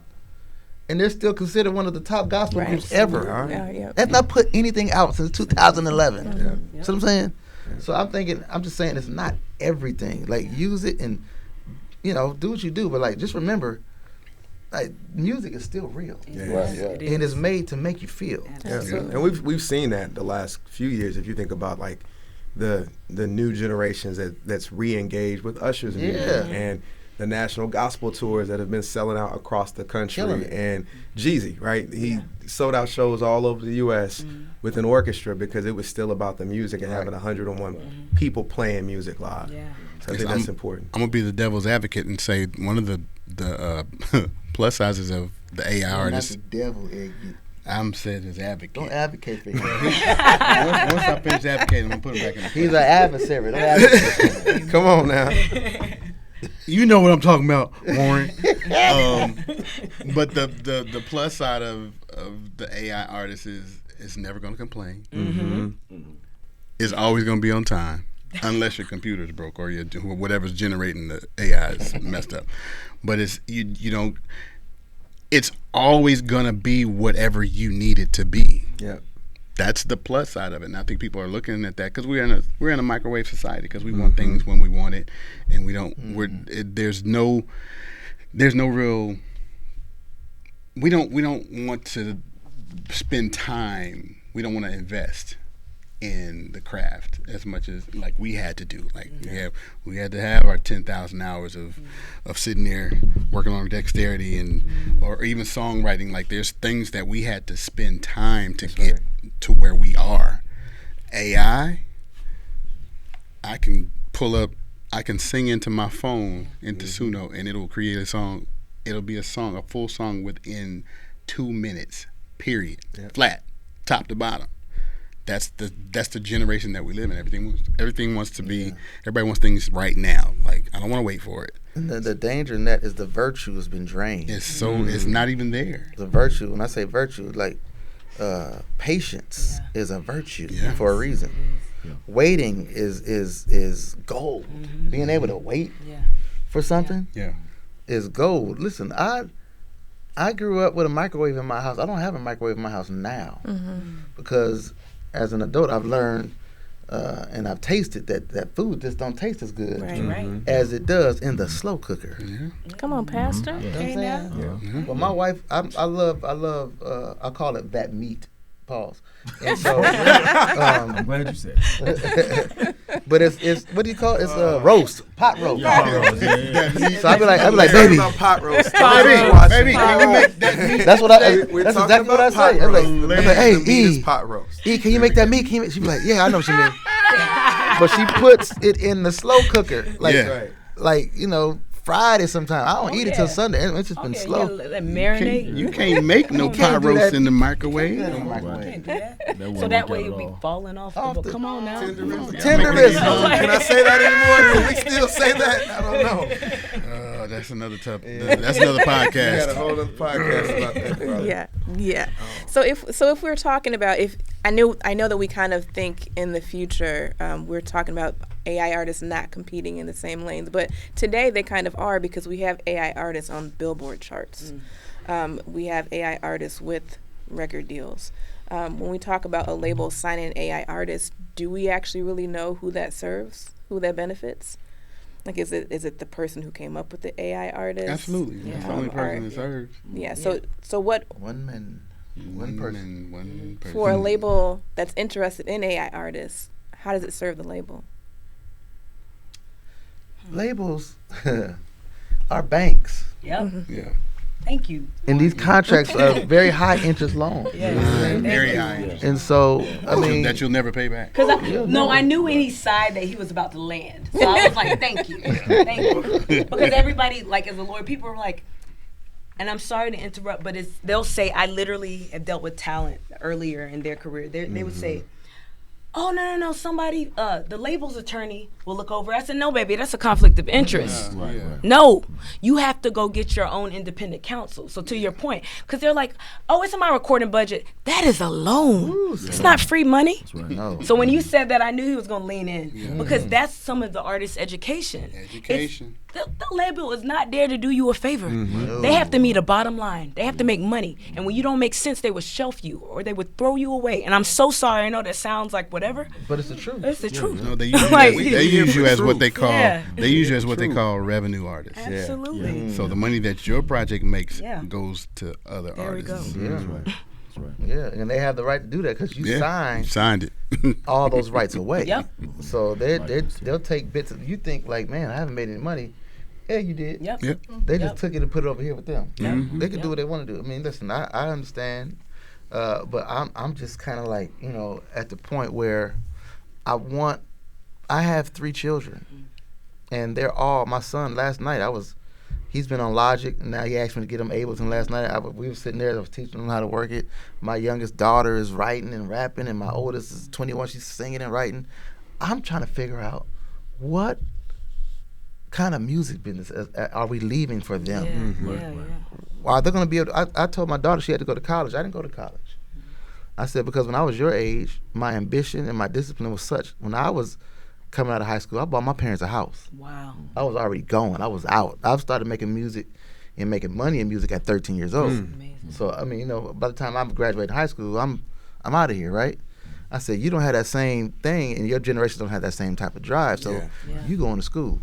And they're still considered one of the top gospel groups ever. They've not put anything out since 2011. See what I'm saying? So I'm just saying it's not everything. Like, use it and, do what you do. But, just remember, music is still real. And it's made to make you feel. And we've seen that the last few years. If you think about, the new generations that's re-engaged with Usher's music. And the national gospel tours that have been selling out across the country. Killing it. And Jeezy, right? He sold out shows all over the U.S. with an orchestra because it was still about the music and having 101 people playing music live. Yeah. So I think that's important. I'm gonna be the devil's advocate and say one of the plus sizes of the AI artists. Not the devil, Egg. I'm said as advocate. Don't advocate for him. once I finish advocating, I'm gonna put him back in the He's an adversary. Don't advocate for him. Come on now. You know what I'm talking about, Warryn. But the plus side of the AI artist is it's never going to complain. It's always going to be on time, unless your computer's broke or whatever's generating the AI is messed up. But it's you don't. It's always going to be whatever you need it to be. Yeah. That's the plus side of it, and I think people are looking at that because we're in a microwave society because we want things when we want it, and we don't. There's no real. We don't want to spend time. We don't want to invest in the craft as much as like we had to do. Like we had to have our 10,000 hours of sitting there working on dexterity and or even songwriting. Like there's things that we had to spend time to get to where we are. AI, I can sing into my phone into Suno and it'll create a song. It'll be a full song within 2 minutes. Period. Flat, top to bottom. That's the generation that we live in. Everything wants to be. Everybody wants things right now. Like I don't want to wait for it. And the danger in that is the virtue has been drained. It's it's not even there. The virtue. When I say virtue, like patience is a virtue for a reason. Waiting is gold. Being able to wait for something is gold. Listen, I grew up with a microwave in my house. I don't have a microwave in my house now because as an adult I've learned and I've tasted that food just don't taste as good as it does in the slow cooker. Come on, Pastor. Okay, now. Well, my wife, I love. I call it that meat. Pause. And so, I'm glad you said it. but it's what do you call it? It's roast, pot roast. Pot roast, yeah. So I'd be like, baby, About pot roast. Baby, can you make that meat? that's what I. We're That's talking exactly what I about say. pot I'm roast. like, hey, The meat is E, pot roast. E, can you make that meat? She'd be like, yeah, I know what you mean. But she puts it in the slow cooker, like Friday sometime. I don't eat it till Sunday. It's just been slow. Let marinate. You can't make no pot do roast that. in the microwave. Can't do that. So wouldn't that work way out it'll at be all. falling off. Come on now. Tenderism. Can I say that anymore? Can we still say that? I don't know. That's another That's another podcast. We got a whole other podcast about that, brother. Yeah. So if we're talking about I know that we kind of think in the future we're talking about AI artists not competing in the same lanes, but today they kind of are because we have AI artists on Billboard charts. We have AI artists with record deals. When we talk about a label signing an AI artist, do we actually really know who that serves, who that benefits? Like, is it the person who came up with the AI artist? Absolutely. That's the only person that serves. Yeah. So what? One person. For a label that's interested in AI artists, how does it serve the label? Labels are banks. Yep. Yeah. Thank you. And these contracts are very high interest loans. Very high. And so, I mean, that you'll never pay back. I knew when he sighed that he was about to land. So I was like, thank you. Because everybody, like as a lawyer, people are like, and I'm sorry to interrupt, but they'll say, I literally have dealt with talent earlier in their career. They would say, oh, no, somebody, the label's attorney will look over. I said, no, baby, that's a conflict of interest. No, you have to go get your own independent counsel. So to your point, because they're like, oh, it's in my recording budget. That is a loan. It's not free money. no. So when you said that, I knew he was going to lean in because that's some of the artist's education. The label is not there to do you a favor. They have to meet a bottom line. They have to make money. And when you don't make sense, they would shelf you or they would throw you away. And I'm so sorry. I know that sounds like whatever. But it's the truth. It's the truth. No, they use you as what they call they use you as what they call revenue artists. Absolutely. So the money that your project makes goes to other There we artists. go. Yeah. That's right. Yeah, and they have the right to do that because you signed it. all those rights away. Yep. So they'll take bits of, you think like, man, I haven't made any money. Yeah, you did. Yep. Yep. They just took it and put it over here with them. Mhm. They can do what they want to do. I mean, listen, I understand, but I'm just kind of like, you know, at the point where I have 3 children, and they're all, my son, last night he's been on Logic, and now he asked me to get him Ableton last night. We were sitting there, I was teaching him how to work it. My youngest daughter is writing and rapping, and my oldest is 21, she's singing and writing. I'm trying to figure out what kind of music business are we leaving for them? Are they going to be able to, I told my daughter she had to go to college. I didn't go to college. I said, because when I was your age, my ambition and my discipline was such. When I was coming out of high school, I bought my parents a house. Wow. I was already going. I was out. I started making music and making money in music at 13 years old. Amazing. So, I mean, you know, by the time I'm graduating high school, I'm out of here, right? I said, you don't have that same thing, and your generation don't have that same type of drive. So you going to school,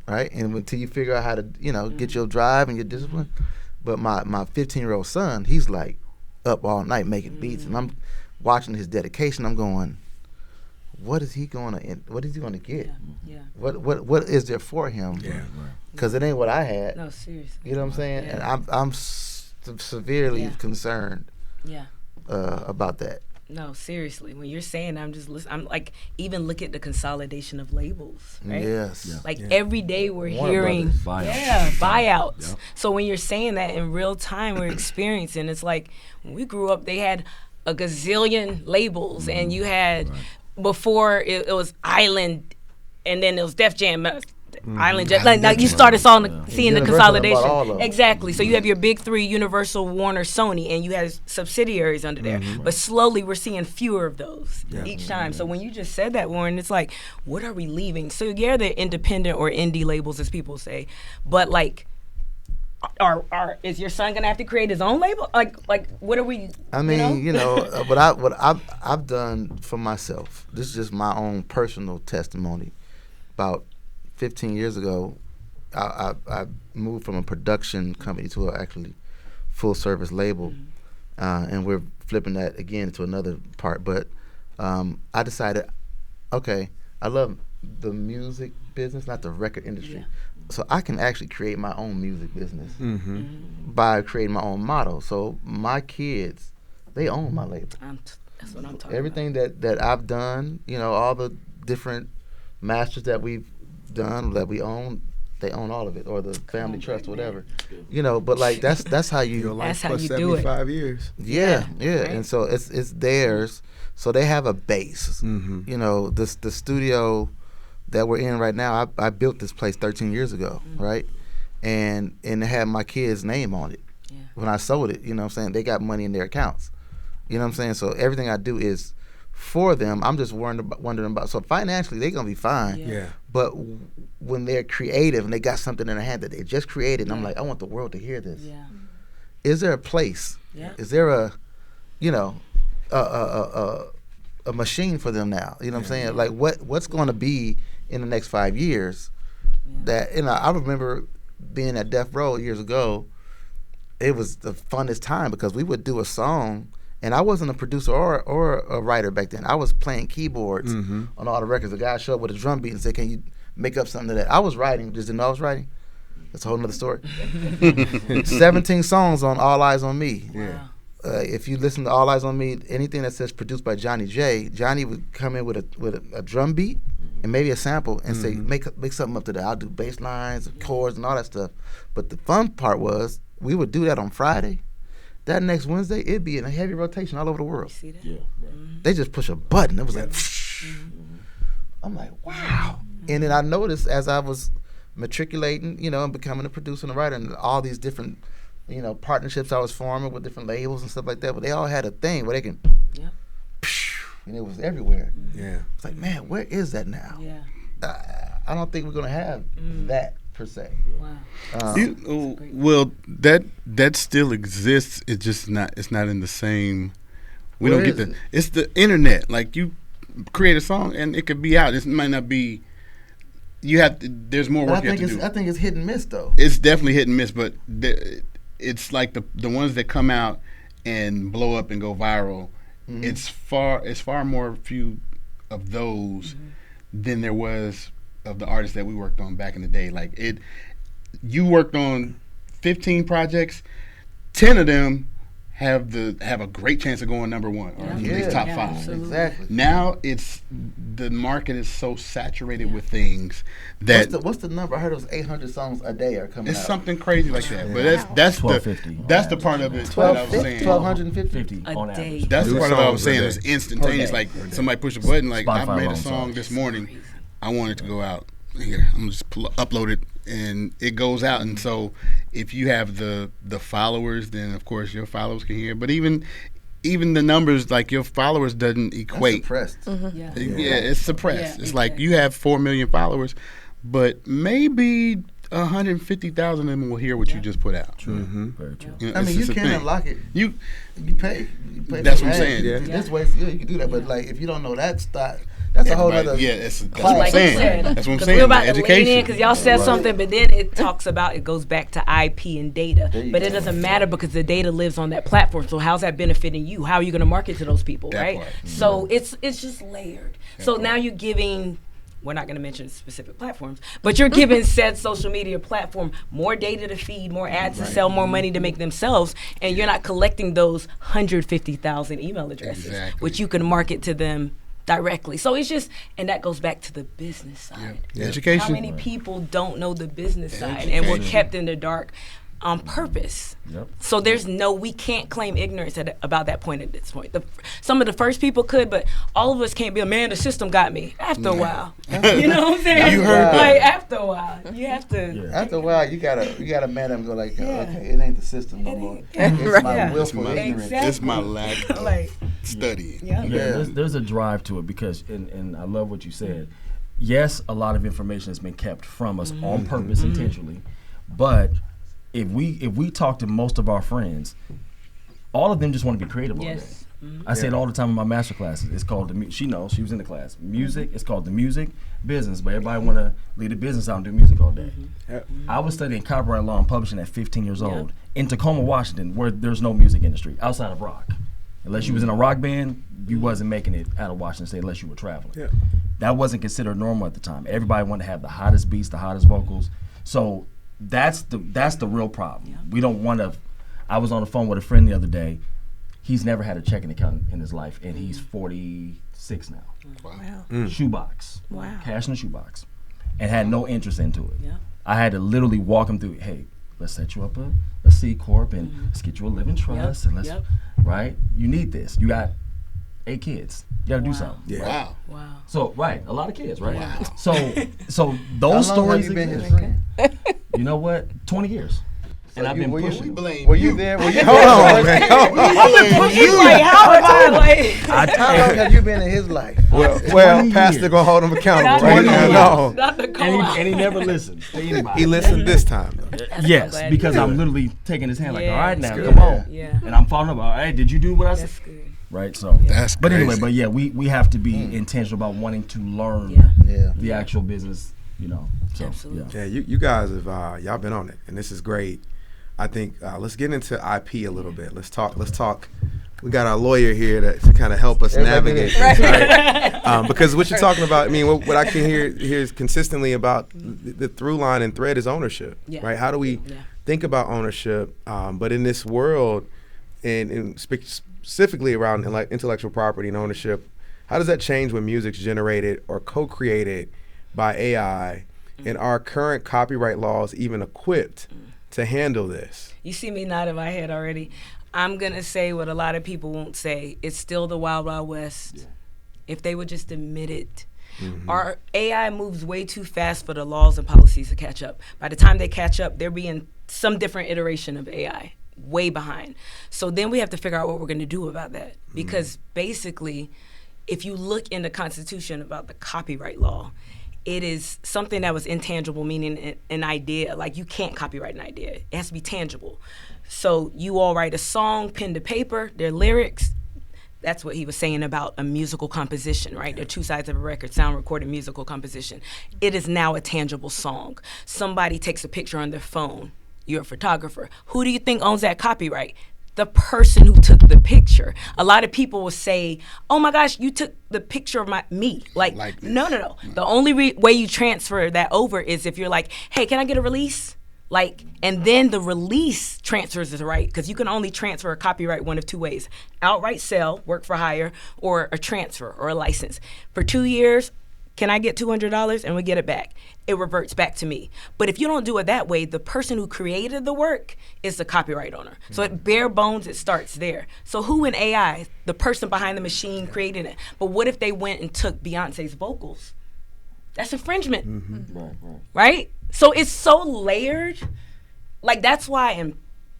right? And until you figure out how to, you know, get your drive and your discipline. But my 15-year-old son, he's like up all night making beats, and I'm watching his dedication. I'm going, what is he going to get? What is there for him? Because it ain't what I had. No, seriously. You know what I'm saying? And I'm severely concerned about that. No, seriously. When you're saying, I'm just listening. I'm like, even look at the consolidation of labels, right? Yes. Like every day we're Warner hearing, Brothers. buyouts. Yep. So when you're saying that in real time, we're experiencing. It's like when we grew up, they had a gazillion labels, and you had before it was Island, and then it was Def Jam. Island Jet, like you started seeing the Universal consolidation. bought all of them. Exactly. So you have your big 3: Universal, Warner, Sony, and you have subsidiaries under there. But slowly we're seeing fewer of those each time. So when you just said that, Warren, it's like, what are we leaving? So yeah, they're independent or indie labels, as people say, but like, is your son gonna have to create his own label? Like what are we? I mean, you know, what I've done for myself. This is just my own personal testimony. About 15 years ago, I moved from a production company to a actually full service label, and we're flipping that again to another part. But I decided, okay, I love the music business, not the record industry. So I can actually create my own music business by creating my own model. So my kids, they own my label. That's what I'm talking Everything that I've done, you know, all the different masters that we've done, that we own, they own all of it, or the family trust, whatever. You know, but like that's how you. Your life That's how plus you do it. 75 years. Yeah. Right? And so it's theirs. So they have a base. You know, the studio that we're in right now, I built this place 13 years ago, right? And it had my kid's name on it. When I sold it, you know what I'm saying? They got money in their accounts. You know what I'm saying? So everything I do is for them. I'm just wondering about, so financially they're going to be fine. Yeah. But when they're creative and they got something in their hand that they just created, and I'm like, I want the world to hear this. Is there a place? Is there a, you know, a machine for them now? You know what I'm saying? Like what's going to be in the next 5 years? That, you know, I remember being at Death Row years ago. It was the funnest time because we would do a song, and I wasn't a producer or a writer back then. I was playing keyboards on all the records. The guy showed up with a drum beat and said, "Can you make up something to that?" I was writing, just didn't know I was writing. That's a whole nother story. 17 songs on All Eyes on Me. Wow. If you listen to All Eyes on Me, anything that says produced by Johnny J, Johnny would come in with a drum beat and maybe a sample and say, make something up to that. I'll do bass lines, chords, and all that stuff. But the fun part was we would do that on Friday. That next Wednesday, it'd be in a heavy rotation all over the world. See that? Yeah, right. They just push a button. It was like, I'm like, wow. And then I noticed as I was matriculating, you know, and becoming a producer and a writer, and all these different, you know, partnerships I was forming with different labels and stuff like that, but they all had a thing where they can, and it was everywhere. Yeah. It's like, man, where is that now? Yeah. I don't think we're going to have that per se. Wow. Well, that still exists. It's just not. It's not in the same. We Where don't get is the. it? It's the internet. Like you create a song and it could be out. It might not be. You have to. There's more work you have to do. I think it's hit and miss though. It's definitely hit and miss, but it's like the ones that come out and blow up and go viral. It's far more few of those than there was of the artists that we worked on back in the day. Like you worked on 15 projects, 10 of them have a great chance of going number one or at least top five. Absolutely. Exactly. Now the market is so saturated with things that What's the number? I heard it was 800 songs a day are coming it's out. something crazy like that. But that's 1250. that's the part of it that I was saying. 1250. 50 A on day. average. That's the New part of what I songs was saying. per It's day. instantaneous. Per Like day. somebody push a button. Like I Spotify made a alone song songs. this morning. I want it to go out. Here, I'm gonna just upload it, and it goes out. And so, if you have the followers, then of course your followers can hear. But even the numbers, like your followers, doesn't That's equate. suppressed. Yeah. Yeah, it's suppressed. Yeah, It's like you have 4 million followers, but maybe 150,000 of them will hear what you just put out. Very true. You know, I it's mean, you just a can thing. unlock it. You You pay. That's for what I'm ads. saying. Yeah. This way, you can do that. But like, if you don't know that stuff, that's a whole everybody- other. yeah, that's what I'm Like you saying. said, That's what I'm Because saying. we're about the to lean education. in because y'all said something, but then it talks about, it goes back to IP and data. There you But go. it doesn't matter because the data lives on that platform. So how's that benefiting you? How are you going to market to those people, That right? part. So it's just layered. So now you're giving, we're not going to mention specific platforms, but you're giving said social media platform more data to feed, more ads to sell, more money to make themselves, and you're not collecting those 150,000 email addresses, Exactly. which you can market to them directly. So it's just, and that goes back to the business side. Education. How many people don't know the business side and were kept in the dark on purpose? Yep. So we can't claim ignorance about that point at this point. Some of the first people could, but all of us can't be the system got me after a while. You know what I'm saying? You heard that. Like after a while, you have to. Yeah. After a while, you gotta man them and go like, okay, it ain't the system no more. ain't- It's my Yeah. willful my- ignorance. Exactly. It's my lack of Like, studying. yeah. Yeah, there's a drive to it because, and I love what you said. Yes, a lot of information has been kept from us on purpose, intentionally. But if we talk to most of our friends, all of them just want to be creative all day. Yes. I say it all the time in my master classes. It's called she knows, she was in the class. Music, it's called the music business, but everybody want to leave the business out and do music all day. I was studying copyright law and publishing at 15 years old in Tacoma, Washington, where there's no music industry outside of rock. Unless you was in a rock band, you wasn't making it out of Washington State unless you were traveling. Yeah. That wasn't considered normal at the time. Everybody wanted to have the hottest beats, the hottest vocals. So that's the real problem. Yeah. We don't want to. I was on the phone with a friend the other day. He's never had a checking account in his life, and he's 46 now. Wow. Shoebox. Wow. Cash in a shoebox. And had no interest into it. Yeah. I had to literally walk him through, hey, let's set you up a C Corp and let's get you a living trust and let's, right? You need this. You got 8 kids. You got to do something. Yeah. Wow. Wow. So, right, a lot of kids, right? Wow. So How those long have stories you been his exist. friend? You know what? 20 years. And I've been were pushing. Blame Were you there? Were you Hold on, man. Hold on. He's like, how am I like? How long have you been in his life? Well, 20 Pastor years. gonna hold him accountable, right? 20 now. years. No, Not the and call. he never listened to anybody. he listened this time though. Yes, glad because you I'm did. literally taking his hand like, Yeah, all right that's now, good. come on. Yeah. And I'm following up. All right, did you do what I said? That's good. Right, so. That's But anyway, crazy. but yeah, we have to be intentional about wanting to learn Yeah. Yeah. the actual business, you know. So, Absolutely. yeah. Yeah, you guys have y'all been on it, and this is great. I think let's get into IP a little bit. Let's talk. We got our lawyer here to kind of help us Everybody navigate get this, right? Because what you're talking about, I mean, what I can hear is consistently about the through line and thread is ownership, Yeah. right? How do we think about ownership? But in this world, and specifically around intellectual property and ownership, how does that change when music's generated or co-created by AI? And are current copyright laws even equipped to handle this? You see me nodding my head already. I'm going to say what a lot of people won't say. It's still the Wild Wild West. Yeah. If they would just admit it. Our AI moves way too fast for the laws and policies to catch up. By the time they catch up, they're being some different iteration of AI, way behind. So then we have to figure out what we're going to do about that. Because basically, if you look in the Constitution about the copyright law, it is something that was intangible, meaning an idea. Like, you can't copyright an idea. It has to be tangible. So you all write a song, pen to paper, their lyrics. That's what he was saying about a musical composition, right? They're two sides of a record, sound recorded musical composition. It is now a tangible song. Somebody takes a picture on their phone. You're a photographer. Who do you think owns that copyright? The person who took the picture. A lot of people will say, oh my gosh, you took the picture of me. Like no. The only way you transfer that over is if you're like, hey, can I get a release? Like, and then the release transfers the right, because you can only transfer a copyright one of two ways: outright sell, work for hire, or a transfer or a license. For 2 years, can I get $200 and we get it back? It reverts back to me. But if you don't do it that way, the person who created the work is the copyright owner. So at bare bones, it starts there. So who in AI? The person behind the machine created it. But what if they went and took Beyonce's vocals? That's infringement, right? So it's so layered. Like, that's why in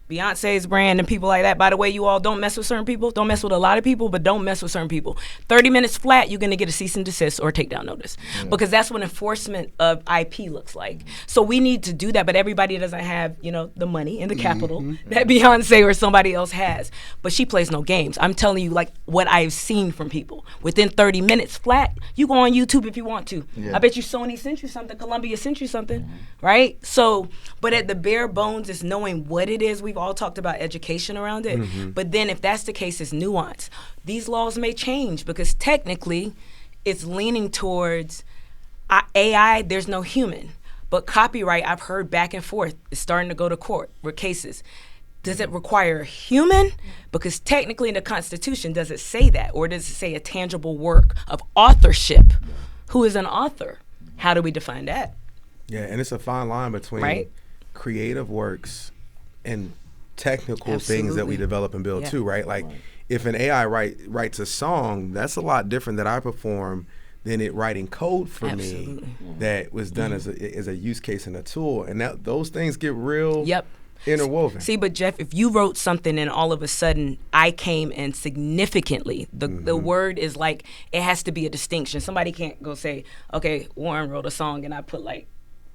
Beyonce's brand and people like that, by the way, you all don't mess with certain people. Don't mess with a lot of people, but don't mess with certain people. 30 minutes flat, you're going to get a cease and desist or takedown notice, because that's what enforcement of IP looks like. So we need to do that, but everybody doesn't have, you know, the money and the capital that Beyonce or somebody else has. But she plays no games. I'm telling you, like, what I've seen from people. Within 30 minutes flat, you go on YouTube if you want to. I bet you Sony sent you something, Columbia sent you something, right? So, but at the bare bones is knowing what it is. We've all talked about education around it, but then if that's the case, it's nuance. These laws may change because technically it's leaning towards AI, there's no human. But copyright, I've heard back and forth, is starting to go to court with cases. Does it require a human? Because technically in the Constitution, does it say that? Or does it say a tangible work of authorship? Who is an author? How do we define that? Yeah, and it's a fine line between creative works and technical things that we develop and build too, right? Like if an AI writes a song, that's a lot different that I perform than it writing code for me that was done as a use case and a tool. And that those things get real interwoven. See, but Jeff, if you wrote something and all of a sudden I came and significantly, the word is like, it has to be a distinction. Somebody can't go say, okay, Warryn wrote a song and I put like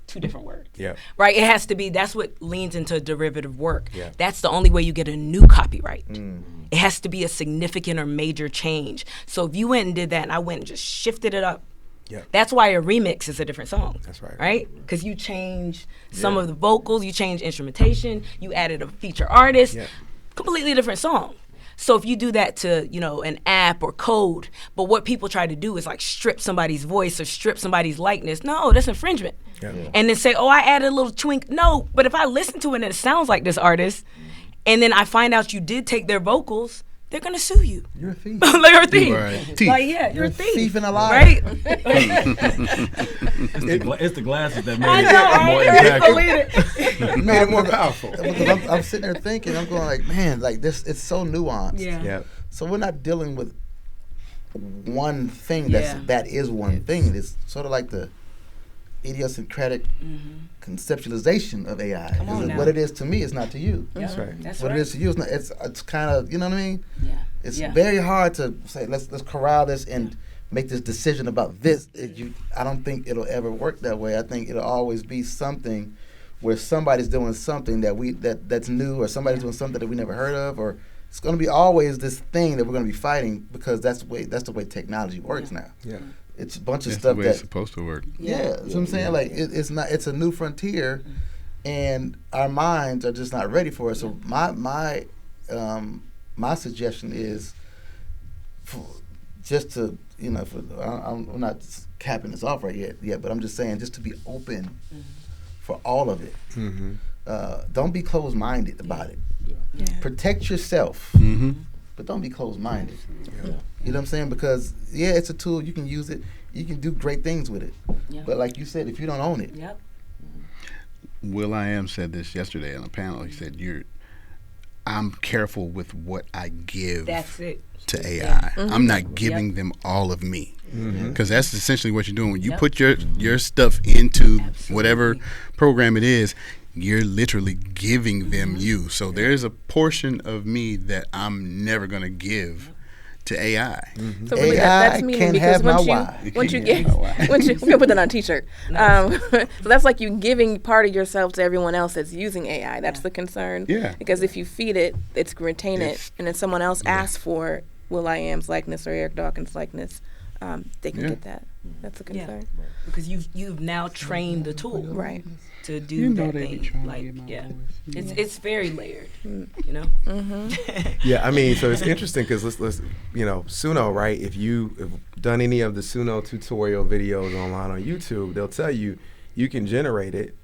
2 different words. Right? It has to be, that's what leans into derivative work. That's the only way you get a new copyright. It has to be a significant or major change. So if you went and did that and I went and just shifted it up, that's why a remix is a different song. That's right. Right? Because you change some of the vocals, you change instrumentation, you added a feature artist, completely different song. So if you do that to, you know, an app or code, but what people try to do is like strip somebody's voice or strip somebody's likeness. No, that's infringement. And then say, oh, I added a little twink. No, but if I listen to it and it sounds like this artist, and then I find out you did take their vocals, they're gonna sue you. You're a thief. Like, you're a thief. Right. Like, yeah, you're a thief. Thief and a liar. Right? It's the glasses that made I it know, more right? impactful. Made it more powerful. Because I'm sitting there thinking, I'm going like, man, like this, it's so nuanced. So we're not dealing with one thing that is one thing. It's sort of like the idiosyncratic conceptualization of AI. What it is to me is not to you. That's right. That's what right. it is to you is not. It's kind of, you know what I mean? It's Yeah. very hard to say let's corral this and make this decision about this. I don't think it'll ever work that way. I think it'll always be something where somebody's doing something that's new, or somebody's doing something that we never heard of, or it's going to be always this thing that we're going to be fighting, because that's the way technology works now. It's a bunch of stuff the way that's it's supposed to work. that's what I'm saying. Like it's a new frontier, and our minds are just not ready for it. So my suggestion is just to, you know, I'm not capping this off right yet, but I'm just saying just to be open for all of it. Don't be closed-minded about it. Protect yourself, but don't be closed-minded. You know what I'm saying? Because it's a tool. You can use it. You can do great things with it. But like you said, if you don't own it. Will.i.am said this yesterday on a panel. He said, I'm careful with what I give to AI. I'm not giving them all of me. Because that's essentially what you're doing. When you put your stuff into whatever program it is, you're literally giving them you. So there's a portion of me that I'm never going to give to AI. So really that's meaning, because once you we're gonna put that on a t-shirt. So that's like you giving part of yourself to everyone else that's using AI. That's the concern. Because if you feed it, it's retain it, and then someone else asks for Will.i.am's likeness or Eric Dawkins' likeness, they can get that. That's a concern. Because you've now trained the tool to do that thing. Like, it's very layered. You know. I mean, so it's interesting because let's you know, Suno, right? If you've done any of the Suno tutorial videos online on YouTube, they'll tell you can generate it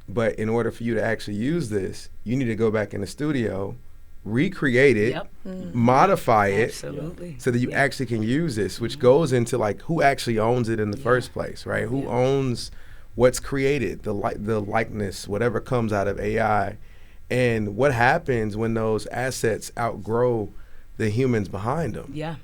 But in order for you to actually use this, you need to go back in the studio, recreate it, modify it, Absolutely. so that you actually can use this, which goes into like who actually owns it in the first place, right? Who owns what's created, the likeness, whatever comes out of AI, and what happens when those assets outgrow the humans behind them. Yeah.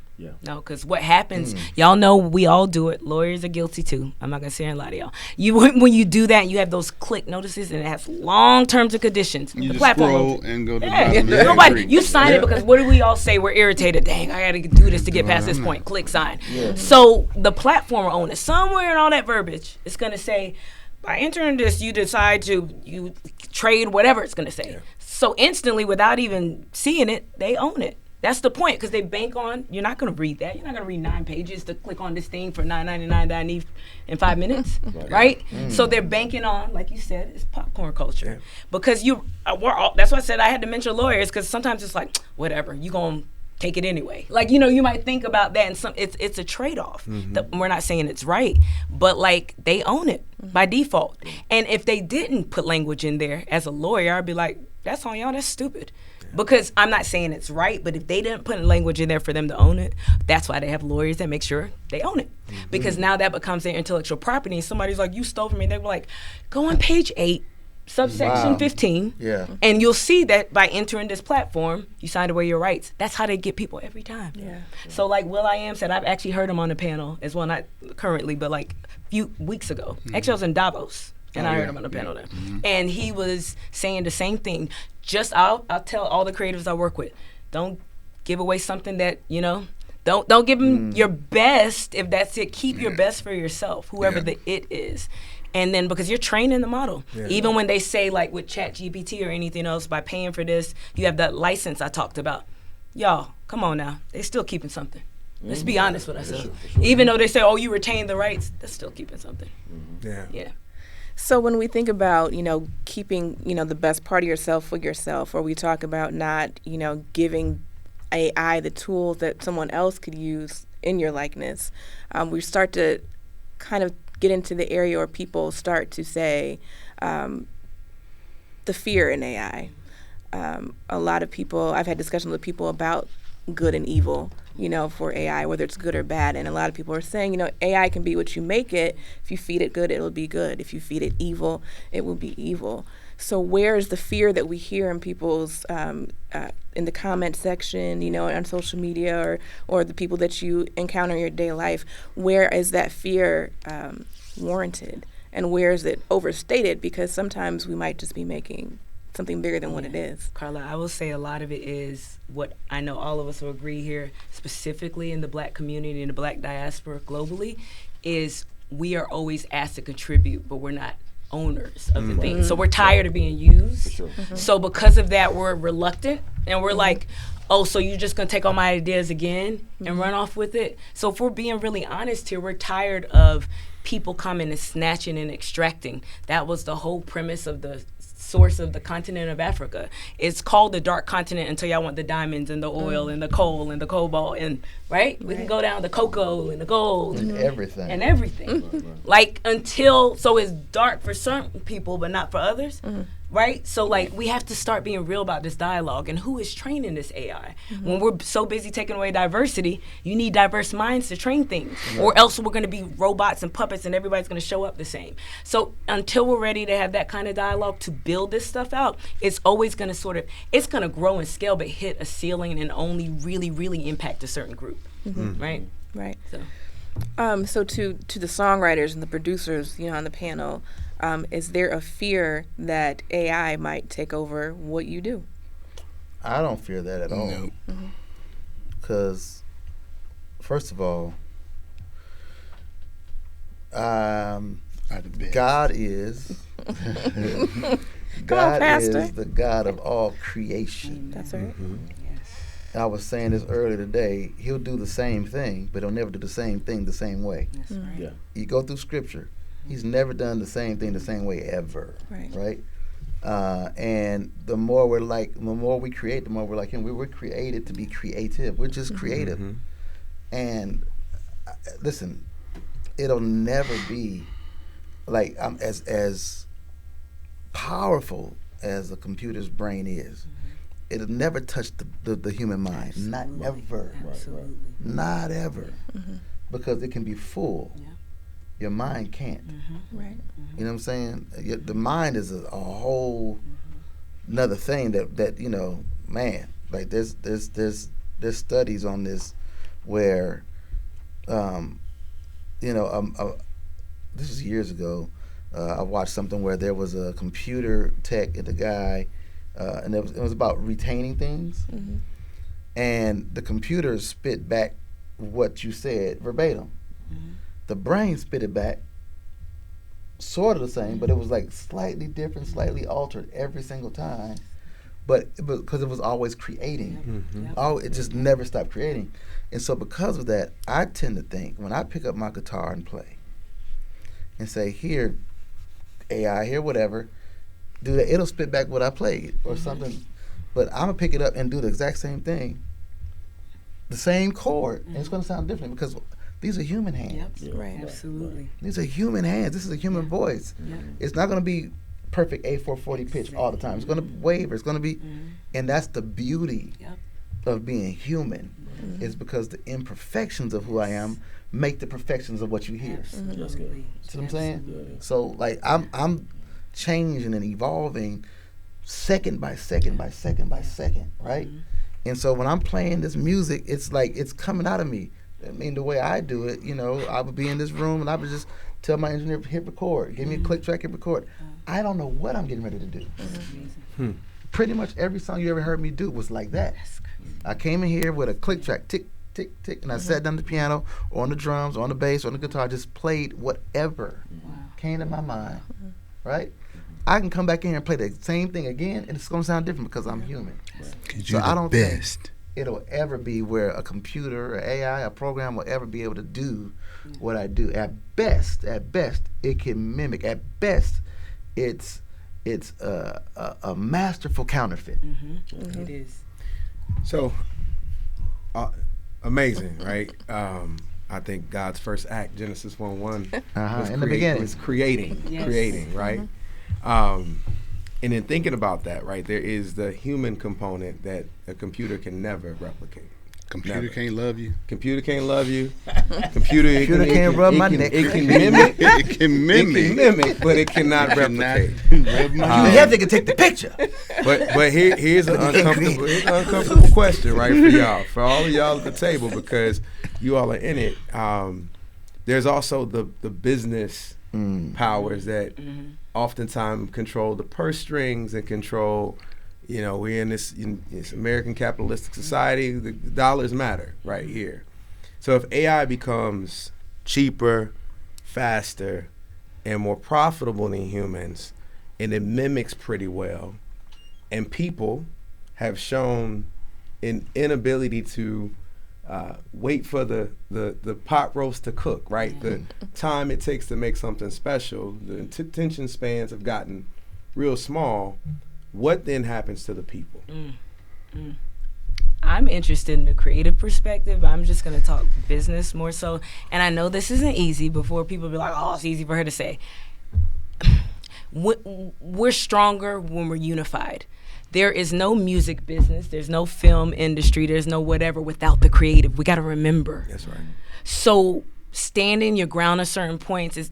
No, because what happens, y'all know we all do it. Lawyers are guilty too. I'm not going to sit here and lie to y'all. When you do that, you have those click notices and it has long terms and conditions. You the just platform scroll will- and go to the Yeah. bottom. Nobody, you sign it because what do we all say? We're irritated. Dang, I got to do this to get past this point. Click sign. So the platform will own it. Somewhere in all that verbiage, it's going to say, by entering this, you decide to trade whatever it's going to say. So instantly, without even seeing it, they own it. That's the point, because they bank on, you're not going to read that. You're not going to read 9 pages to click on this thing for $9.99 that I need in 5 minutes, right? So they're banking on, like you said, it's popcorn culture. Because that's why I said I had to mention lawyers, because sometimes it's like, whatever, you going to take it anyway. Like, you might think about that, and it's a trade-off. We're not saying it's right, but like they own it by default. And if they didn't put language in there as a lawyer, I'd be like, that's on y'all, that's stupid. Because I'm not saying it's right, but if they didn't put language in there for them to own it, that's why they have lawyers that make sure they own it. Because now that becomes their intellectual property, and somebody's like, you stole from me. They were like, go on page 8, subsection 15, and you'll see that by entering this platform, you signed away your rights. That's how they get people every time. So like Will.i.am said, I've actually heard him on the panel as well, not currently, but like a few weeks ago. Actually, I was in Davos. And I heard him on the panel there. And he was saying the same thing. I'll tell all the creatives I work with, don't give away something that, don't give them your best if that's it. Keep your best for yourself, whoever the it is. And then because you're training the model. Even when they say like with ChatGPT or anything else, by paying for this, you have that license I talked about. Y'all, come on now. They're still keeping something. Let's be honest with ourselves. Even though they say, oh, you retain the rights, they're still keeping something. Yeah. So when we think about, keeping, the best part of yourself for yourself, or we talk about not, giving AI the tools that someone else could use in your likeness, we start to kind of get into the area where people start to say the fear in AI. A lot of people, I've had discussions with people about good and evil, for AI, whether it's good or bad. And a lot of people are saying, AI can be what you make it. If you feed it good, it'll be good. If you feed it evil, it will be evil. So where is the fear that we hear in people's, in the comment section, on social media, or the people that you encounter in your daily life? Where is that fear warranted? And where is it overstated? Because sometimes we might just be making something bigger than what it is. Carla, I will say a lot of it is what I know all of us will agree here, specifically in the Black community and the Black diaspora globally, is we are always asked to contribute, but we're not owners of the thing. So we're tired of being used. So because of that, we're reluctant, and we're like, oh, so you're just going to take all my ideas again and run off with it? So if we're being really honest here, we're tired of people coming and snatching and extracting. That was the whole premise of the source of the continent of Africa. It's called the dark continent until y'all want the diamonds and the oil and the coal and the cobalt, and we can go down the cocoa and the gold and everything. And everything. Like so it's dark for certain people but not for others. Right? So like we have to start being real about this dialogue and who is training this AI. When we're so busy taking away diversity, you need diverse minds to train things, or else we're going to be robots and puppets and everybody's going to show up the same. So until we're ready to have that kind of dialogue to build this stuff out, it's always going to it's going to grow and scale but hit a ceiling and only really, really impact a certain group. Right? Right. So. So to the songwriters and the producers, on the panel, is there a fear that AI might take over what you do? I don't fear that at all. Because, first of all, God is the God of all creation. That's right. I was saying this earlier today. He'll do the same thing, but he'll never do the same thing the same way. That's right. Yeah. You go through Scripture. He's never done the same thing the same way ever. Right? And the more we create, the more we're like him. We were created to be creative. We're just creative. And listen, it'll never be like as powerful as a computer's brain is, it'll never touch the human mind. Absolutely. Not ever. Absolutely. Not ever. Because it can be full. Yeah. Your mind can't. Right. You know what I'm saying? The mind is a whole another thing that you know, man. Like there's studies on this where, you know, this was years ago. I watched something where there was a computer tech and the guy, and it was about retaining things, and the computer spit back what you said verbatim. The brain spit it back sort of the same, but it was like slightly different, slightly altered every single time. But because it was always creating, it just never stopped creating. And so because of that, I tend to think when I pick up my guitar and play and say, here, AI, here, whatever, do that, it'll spit back what I played or something. But I'm going to pick it up and do the exact same thing, the same chord, and it's going to sound different because these are human hands. Yep. Right. Absolutely. These are human hands. This is a human voice. It's not going to be perfect A440 pitch all the time. It's going to waver. It's going to be, and that's the beauty of being human, is because the imperfections of who I am make the perfections of what you hear. Absolutely. See what I'm saying? So like I'm changing and evolving second by second by second by second, right? And so when I'm playing this music, it's like it's coming out of me. I mean, the way I do it, you know, I would be in this room and I would just tell my engineer, hit record, give me a click track, hit record. I don't know what I'm getting ready to do. Pretty much every song you ever heard me do was like that. I came in here with a click track, tick, tick, tick, and I sat down at the piano, or on the drums, or on the bass, or on the guitar, just played whatever came to my mind, right? I can come back in here and play the same thing again, and it's going to sound different because I'm human. So I don't think it'll ever be where a computer or AI, a program will ever be able to do what I do. At best, it can mimic. At best, it's a masterful counterfeit. It is. So, amazing, right? I think God's first act, Genesis 1:1, in the beginning, was creating, right? And in thinking about that, right, there is the human component that a computer can never replicate. Computer can't love you. Computer can't love you. Computer can't rub my neck. It can mimic. It can mimic. But it cannot replicate. You have to take the picture. But here's an uncomfortable question, right, for y'all, for all of y'all at the table, because you all are in it. There's also the business powers that oftentimes control the purse strings and control. You know, we're in this American capitalistic society. The dollars matter right here. So if AI becomes cheaper, faster, and more profitable than humans, and it mimics pretty well, and people have shown an inability to wait for the pot roast to cook, right? The time it takes to make something special, the attention spans have gotten real small. What then happens to the people? I'm interested in the creative perspective. I'm just going to talk business more so. And I know this isn't easy before people be like, oh, it's easy for her to say. We're stronger when we're unified. There is no music business. There's no film industry. There's no whatever without the creative. We got to remember. That's right. So standing your ground at certain points, it's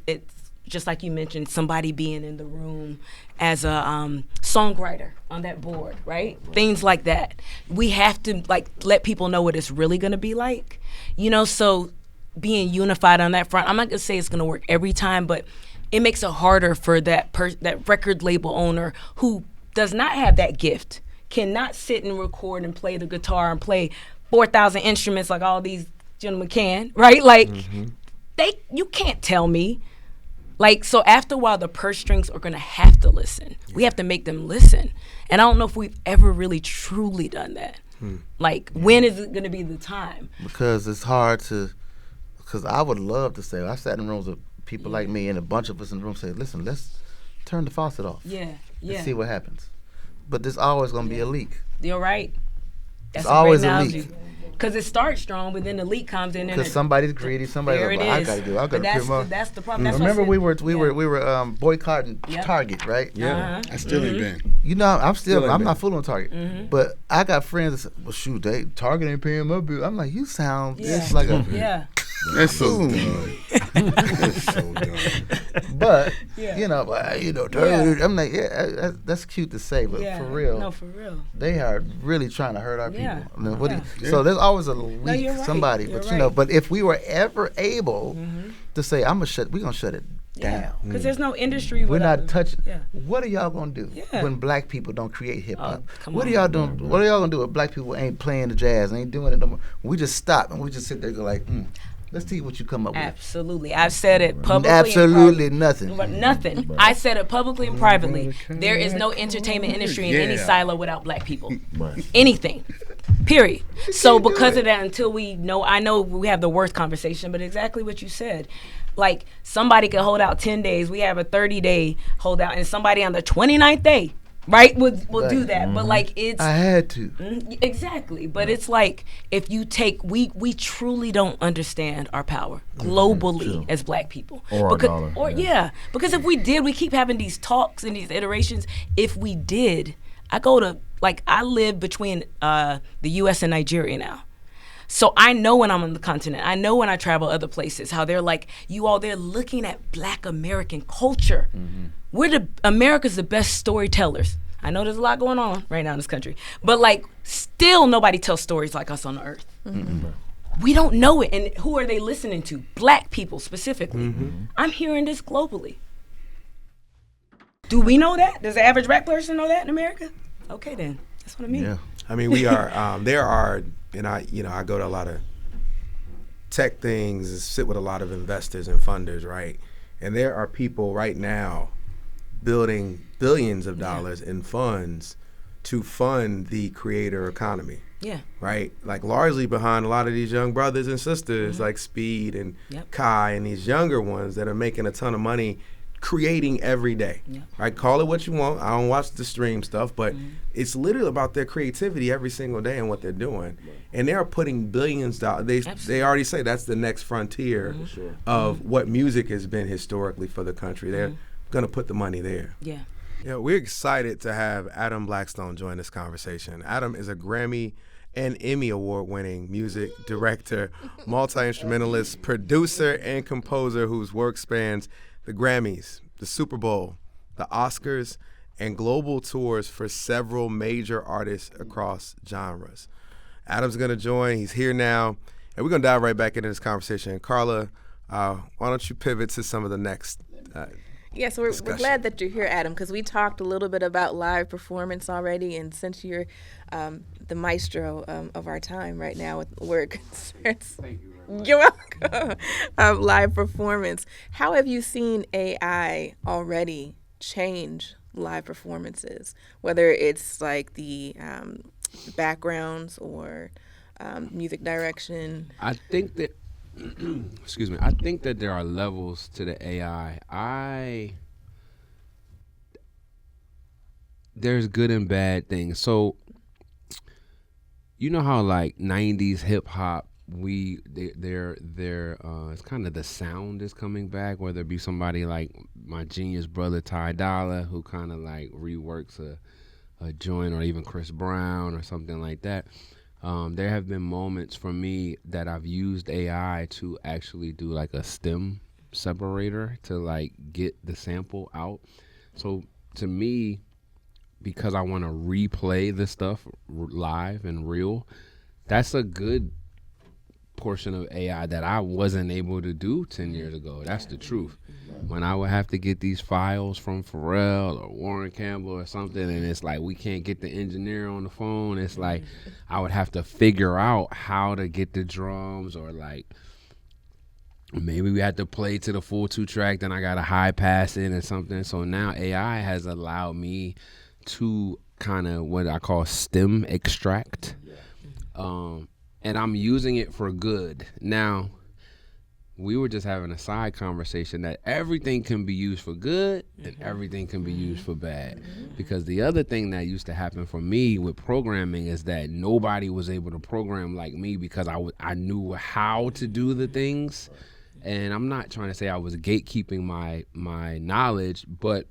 just like you mentioned, somebody being in the room as a songwriter on that board, right? Things like that. We have to let people know what it's really going to be like, you know. So being unified on that front, I'm not going to say it's going to work every time, but it makes it harder for that record label owner who does not have that gift, cannot sit and record and play the guitar and play 4,000 instruments like all these gentlemen can, right? Like you can't tell me. So after a while, the purse strings are going to have to listen. We have to make them listen. And I don't know if we've ever really truly done that. When is it going to be the time? Because it's hard to, because I would love to say, I sat in rooms with people like me and a bunch of us in the room say, listen, let's turn the faucet off. Yeah. And see what happens. But there's always going to be a leak. You're right. That's always a leak. Because it starts strong, but then the leak comes in. Because somebody's greedy. Somebody's there like, it I is. gotta do. I gotta But put more. that's the problem. That's why I Remember, said- we were boycotting Target, right? Yeah. I still ain't been. You know, I'm Still ain't not full on Target, but I got friends that say, well, shoot, Target ain't paying my bill. I'm like, you sound just like a. Yeah. That's so Boom. dumb. That's so dumb. But Yeah. Target. I'm like, that's cute to say, but Yeah. for real, No, for real. they are really trying to hurt our Yeah. people. I mean, what do you- Yeah. So there's always a weak you're right. somebody, You're but right. but if we were ever able to say, we're gonna shut it down. Because there's no industry We're without not touching. Yeah. What are y'all gonna do Yeah. when black people don't create hip hop? come What are on. y'all doing? What are y'all gonna do if black people ain't playing the jazz, ain't doing it no more? We just stop and we just sit there and go like, let's see what you come up with. Absolutely. I've said it publicly. Absolutely and nothing. But nothing. I said it publicly and privately. There is no entertainment industry in any Yeah. silo without black people. Right. Anything. Period. So because of that, until we know, I know we have the worst conversation, but exactly what you said. Like, somebody could hold out 10 days. We have a 30-day holdout, and somebody on the 29th day, right, will do that. But, like, it's... I had to. Exactly. But it's like, if you take... We truly don't understand our power globally as black people. Or our dollar, yeah. Because if we did, we keep having these talks and these iterations. If we did, I live between the U.S. and Nigeria now. So I know when I'm on the continent, I know when I travel other places, how they're like, they're looking at black American culture. America's the best storytellers. I know there's a lot going on right now in this country, but like, still nobody tells stories like us on the earth. We don't know it. And who are they listening to? Black people specifically. I'm hearing this globally. Do we know that? Does the average black person know that in America? Okay, then. That's what I mean. Yeah. I mean, we are. There are, and I go to a lot of tech things, and sit with a lot of investors and funders, right? And there are people right now building billions of dollars in funds to fund the creator economy. Yeah. Right? Like, largely behind a lot of these young brothers and sisters like Speed and Kai and these younger ones that are making a ton of money creating every day. Right? Call it what you want. I don't watch the stream stuff, but it's literally about their creativity every single day and what they're doing. And they're putting billions dollars. They already say that's the next frontier of what music has been historically for the country. They're going to put the money there. Yeah. Yeah, we're excited to have Adam Blackstone join this conversation. Adam is a Grammy and Emmy award-winning music director, multi-instrumentalist, producer, and composer whose work spans the Grammys, the Super Bowl, the Oscars, and global tours for several major artists across genres. Adam's going to join. He's here now, and we're going to dive right back into this conversation. Carla, why don't you pivot to some of the next Yeah, so we're glad that you're here, Adam, because we talked a little bit about live performance already, and since you're the maestro of our time right now with where it concerns, you're welcome, live performance. How have you seen AI already change live performances, whether it's like the backgrounds or music direction? I think that excuse me. I think that there are levels to the AI. There's good and bad things. So you know how like 90s hip hop, it's kind of the sound is coming back, whether it be somebody like my genius brother Ty Dolla, who kind of like reworks a joint, or even Chris Brown or something like that. There have been moments for me that I've used AI to actually do like a stem separator to like get the sample out. So to me, because I want to replay the stuff live and real, that's a good portion of AI that I wasn't able to do 10 years ago. That's the truth. When I would have to get these files from Pharrell or Warryn Campbell or something, and it's like we can't get the engineer on the phone, it's like I would have to figure out how to get the drums, or like maybe we had to play to the full 2-track, then I got to high pass it or something. So now AI has allowed me to kind of what I call stem extract. And I'm using it for good. Now, we were just having a side conversation that everything can be used for good and everything can be used for bad. Because the other thing that used to happen for me with programming is that nobody was able to program like me because I knew how to do the things. And I'm not trying to say I was gatekeeping my knowledge, but,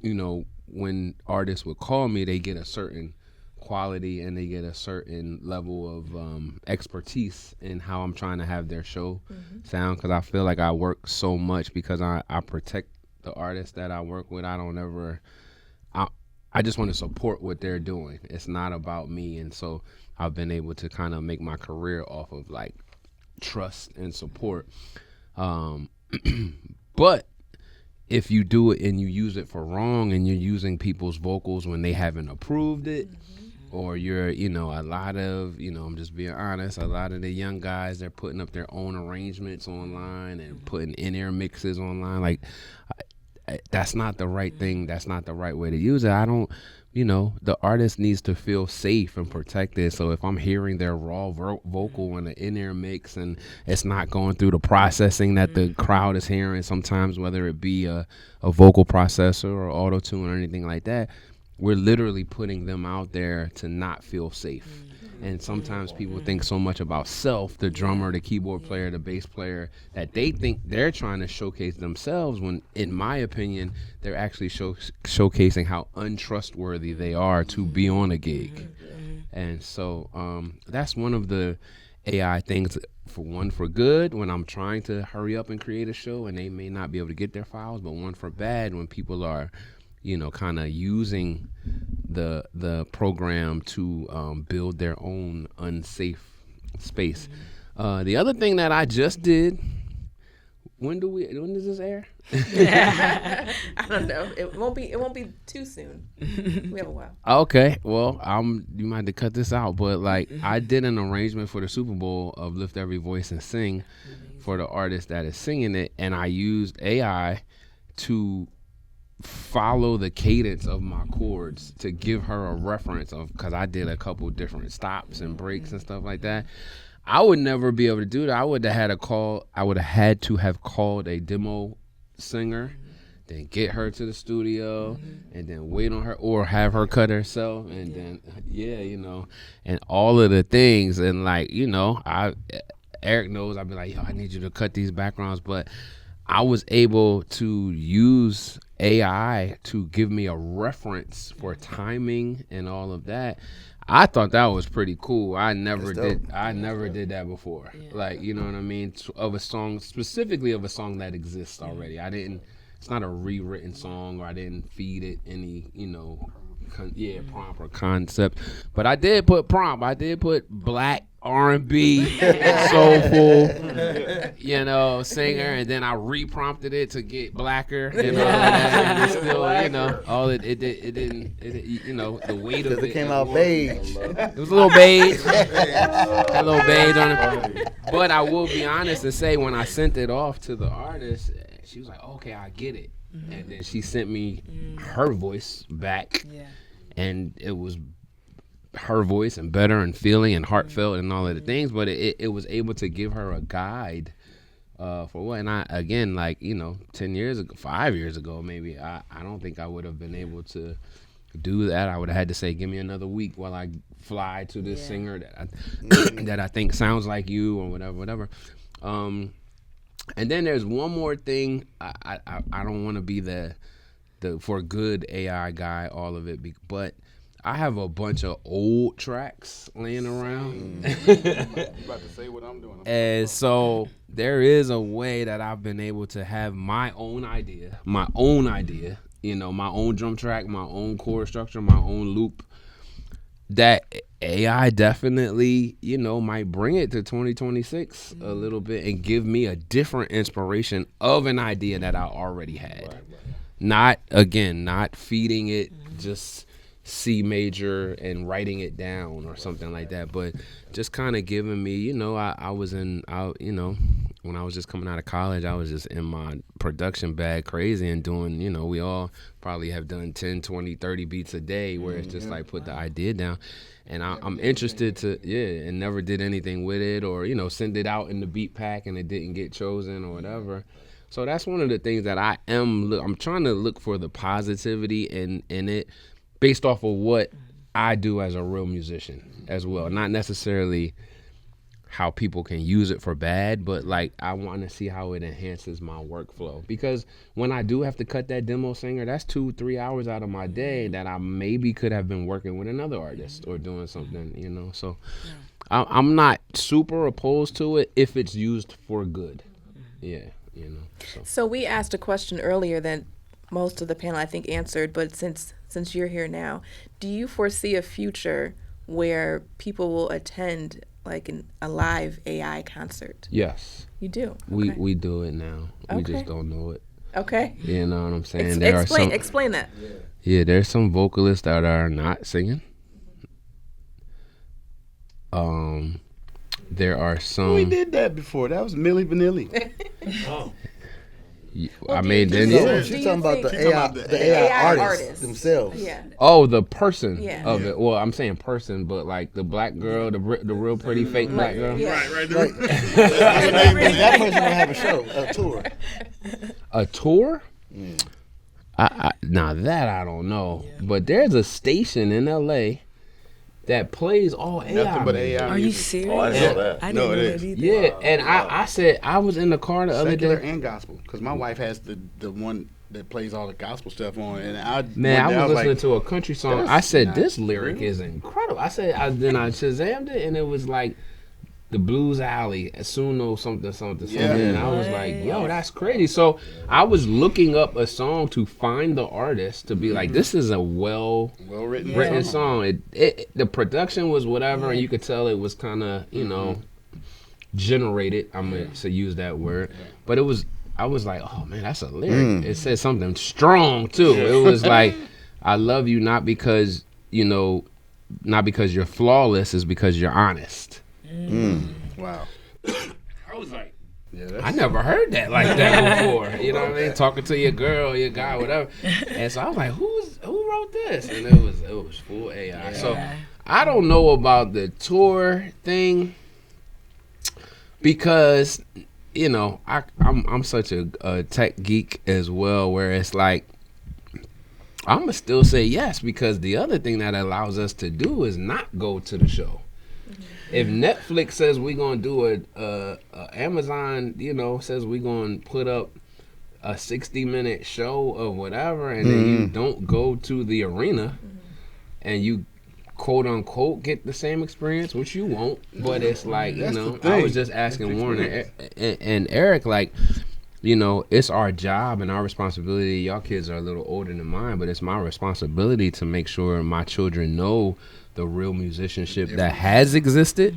you know, when artists would call me, they get a certain quality and they get a certain level of expertise in how I'm trying to have their show sound, because I feel like I work so much because I protect the artists that I work with. I just want to support what they're doing. It's not about me. And so I've been able to kind of make my career off of like trust and support. But if you do it and you use it for wrong and you're using people's vocals when they haven't approved it, or you're, you know, a lot of, you know, I'm just being honest, a lot of the young guys, they're putting up their own arrangements online and putting in-ear mixes online. Like, that's not the right thing. That's not the right way to use it. I don't, you know, the artist needs to feel safe and protected. So if I'm hearing their raw vocal in an in-ear mix and it's not going through the processing that the crowd is hearing, sometimes whether it be a vocal processor or auto-tune or anything like that, we're literally putting them out there to not feel safe. And sometimes people think so much about self, the drummer, the keyboard player, the bass player, that they think they're trying to showcase themselves when, in my opinion, they're actually showcasing how untrustworthy they are to be on a gig. And so that's one of the AI things, for good, when I'm trying to hurry up and create a show and they may not be able to get their files, but one for bad when people are, you know, kind of using the program to build their own unsafe space. The other thing that I just did, when does this air? I don't know. It won't be too soon. We have a while. Okay, well, you might have to cut this out, but like I did an arrangement for the Super Bowl of Lift Every Voice and Sing for the artist that is singing it, and I used AI to follow the cadence of my chords to give her a reference of, because I did a couple different stops and breaks and stuff like that. I would never be able to do that. I would have had to have called a demo singer, then get her to the studio and then wait on her, or have her cut herself, and then you know, and all of the things. And like, you know, Eric knows I'd be like, yo, I need you to cut these backgrounds, but I was able to use AI to give me a reference for timing and all of that. I thought that was pretty cool. I never did that before. Yeah. Like, you know what I mean? Of a song, specifically of a song that exists already. It's not a rewritten song, or I didn't feed it any, you know, prompt or concept. But I did put prompt. I did put black R&B, soulful, you know, singer, and then I re-prompted it to get blacker, you know, and it's still, you know, all it didn't, you know, the weight of it came out beige. It was a little beige, a little beige on it. But I will be honest and say, when I sent it off to the artist, she was like, okay, I get it. And then she sent me her voice back, and it was her voice and better and feeling and heartfelt and all of the things, but it was able to give her a guide for what. And I, again, like, you know, 5 years ago maybe, I don't think I would have been able to do that. I would have had to say, give me another week while I fly to this singer that I think sounds like you, or whatever. And then there's one more thing. I don't want to be the for good AI guy, all of it, but I have a bunch of old tracks laying around. You about to say what I'm doing. And so there is a way that I've been able to have my own idea, you know, my own drum track, my own chord structure, my own loop, that AI definitely, you know, might bring it to 2026 a little bit and give me a different inspiration of an idea that I already had. Not feeding it just C major and writing it down or something like that, but just kind of giving me, you know, I was in when I was just coming out of college, I was just in my production bag crazy and doing, we all probably have done 10, 20, 30 beats a day where it's just like put the idea down. And I'm interested to, and never did anything with it or, send it out in the beat pack and it didn't get chosen or whatever. So that's one of the things that I'm trying to look for the positivity in it based off of what I do as a real musician as well. Not necessarily how people can use it for bad, but like I want to see how it enhances my workflow, because when I do have to cut that demo singer, that's 2-3 hours out of my day that I maybe could have been working with another artist or doing something, so I'm not super opposed to it if it's used for good. So we asked a question earlier that most of the panel I think answered, but since you're here now, do you foresee a future where people will attend like a live AI concert? Yes. You do? We Okay. we do it now. We Okay. just don't know it. Okay. You know what I'm saying? Explain that. Yeah, there's some vocalists that are not singing. There are some. We did that before. That was Milli Vanilli. I mean, then No, Do she's you talking about think- the AI, the the AI AI artists. artists themselves. Yeah. Oh, the person Yeah. of it. Well, I'm saying person, but like the black girl, the real pretty fake black girl. Yeah. Right. That person gonna have a show, a tour. A tour? Now that I don't know, but there's a station in LA that plays all AI. Nothing but music. AI. Are you music. serious? Oh, I didn't know that. I No, didn't know it that is. either. Yeah, and I said I was in the car the other Secular day. and gospel, because my wife has the one that plays all the gospel stuff on, and I Man, one day I was listening like, to a country song. that's I said, not this lyric is incredible. I said, then I Shazammed it, and it was like the Blues Alley, Suno something. Yeah. And I was like, yo, that's crazy. So I was looking up a song to find the artist to be like, this is a well-written written song. The production was whatever, and you could tell it was kind of, generated. I'm going to use that word. But I was like, oh man, that's a lyric. It said something strong too. It was like, I love you not because, not because you're flawless, it's because you're honest. Wow. I was like, Yeah, I never heard that like that before. You know what I mean? Talking to your girl, your guy, whatever. And so I was like, who wrote this? And it was full AI. So I don't know about the tour thing because, I'm such a tech geek as well, where it's like, I'm going to still say yes, because the other thing that allows us to do is not go to the show. If Netflix says we're going to do Amazon, says we're going to put up a 60-minute show of whatever, and then you don't go to the arena and you quote unquote get the same experience, which you won't, but it's like, I was just asking Warryn and Eric, like, it's our job and our responsibility. Y'all kids are a little older than mine, but it's my responsibility to make sure my children know the real musicianship that has existed,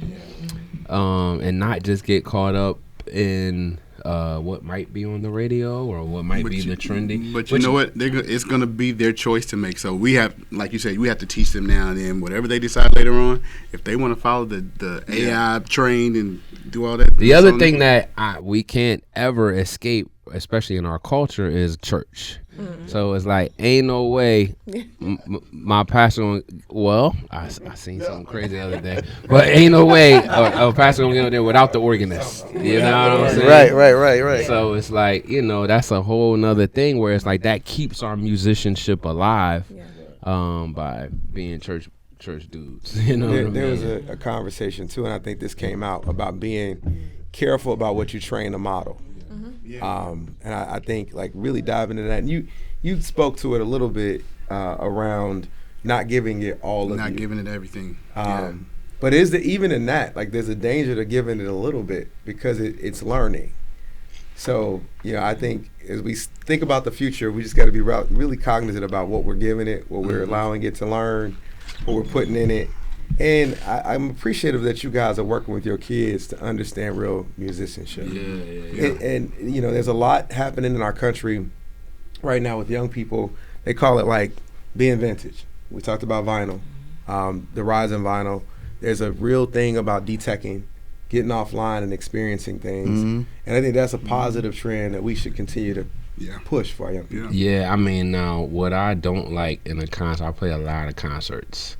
and not just get caught up in what might be on the radio or what might be the trending. But you know what? It's going to be their choice to make. So we have, like you said, we have to teach them now and then. Whatever they decide later on, if they want to follow the AI train and do all that. The other thing that we can't ever escape, especially in our culture, is church. So it's like, ain't no way my pastor, I seen something crazy the other day, but ain't no way a pastor gonna get up there without the organist. You know what I'm saying? Right. So it's like, that's a whole nother thing where it's like that keeps our musicianship alive by being church dudes. There was a conversation too, and I think this came out about being careful about what you train to model. And I think like really diving into that, and you spoke to it a little bit around not giving it all of not you. giving it everything. But even in that, like there's a danger to giving it a little bit because it's learning. So I think as we think about the future, we just got to be really cognizant about what we're giving it, what we're allowing it to learn, what we're putting in it. And I'm appreciative that you guys are working with your kids to understand real musicianship. And there's a lot happening in our country right now with young people. They call it like being vintage. We talked about vinyl, the rise in vinyl. There's a real thing about deteching getting offline and experiencing things. And I think that's a positive trend that we should continue to push for our young people. Yeah, I mean, now what I don't like in a concert, I play a lot of concerts,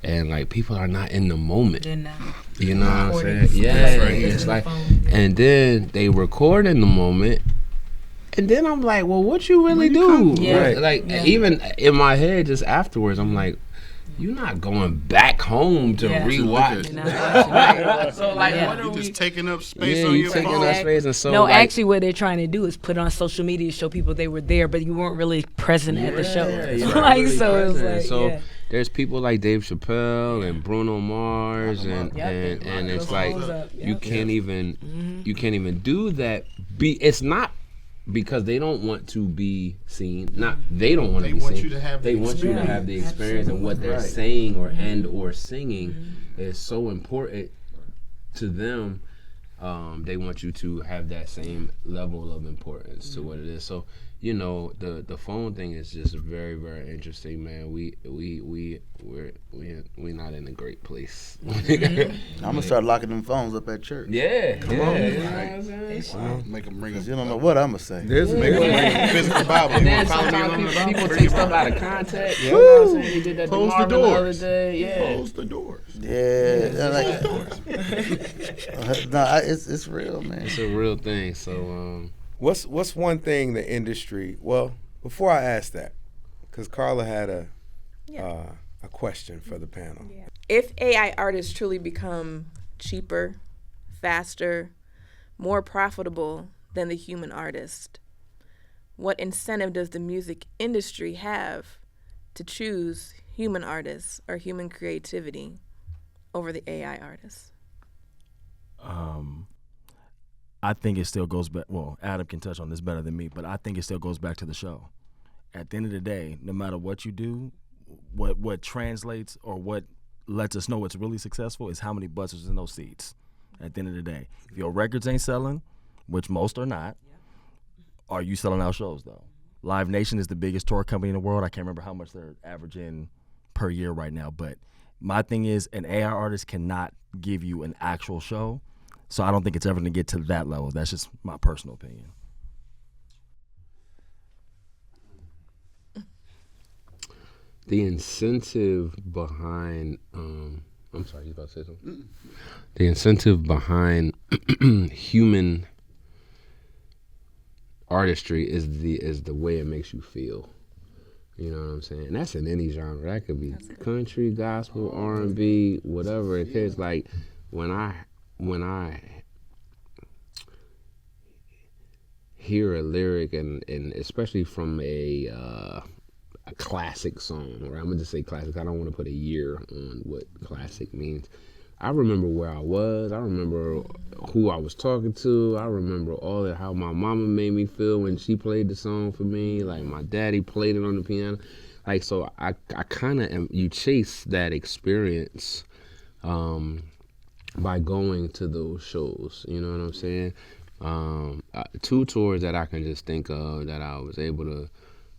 and like people are not in the moment. They're not. You know what I'm saying? Yeah, it's like, and then they record in the moment, and then I'm like, well, what you really do? Yeah. Like even in my head, just afterwards, I'm like, you're not going back home to rewatch. So like, what are You we? just taking up space Yeah, on you your taking phone. up space, and so No, like, actually, what they're trying to do is put it on social media to show people they were there, but you weren't really present at the show. you're not Like, really so it's present. like, So there's people like Dave Chappelle and Bruno Mars and it's like you can't even do that. It's not because they don't want to be seen. Not they don't want to be want seen. you to have They the want you to have the experience, and what they're saying or singing is so important to them. They want you to have that same level of importance to what it is. So, you know, the phone thing is just very, very interesting, man. We're not in a great place. I'm gonna start locking them phones up at church. Yeah, come on. on. You know what I'm saying? Make them bring us. You don't know what I'm gonna say. There's Make them bring a physical Bible. And You then want to follow me sometimes along the Bible? people Bring take your stuff Bible. out of context. You know what I'm saying? He did that to Close the Marvin the other doors. day. Yeah. Close the doors. It's real, man. It's a real thing. So, What's one thing the industry? Well, before I ask that, because Carla had a question for the panel. If AI artists truly become cheaper, faster, more profitable than the human artist, what incentive does the music industry have to choose human artists or human creativity over the AI artists? I think it still goes back. Well, Adam can touch on this better than me, but I think it still goes back to the show. At the end of the day, no matter what you do, what translates or what lets us know it's really successful is how many butts is in those seats. At the end of the day, if your records ain't selling, which most are not, are you selling out shows though? Live Nation is the biggest tour company in the world. I can't remember how much they're averaging per year right now, but my thing is an AI artist cannot give you an actual show. So I don't think it's ever going to get to that level. That's just my personal opinion. the incentive behind, I'm sorry, you about to say something? The incentive behind human artistry is the way it makes you feel. You know what I'm saying? And that's in any genre. That could be country, gospel, R&B, whatever it is. Like when I hear a lyric and especially from a classic song, or I'm gonna just say classic. I don't want to put a year on what classic means. I remember where I was. I remember who I was talking to. I remember all that, how my mama made me feel when she played the song for me. Like my daddy played it on the piano. Like, so I kind of, you chase that experience by going to those shows. You know what I'm saying? Two tours that I can just think of that I was able to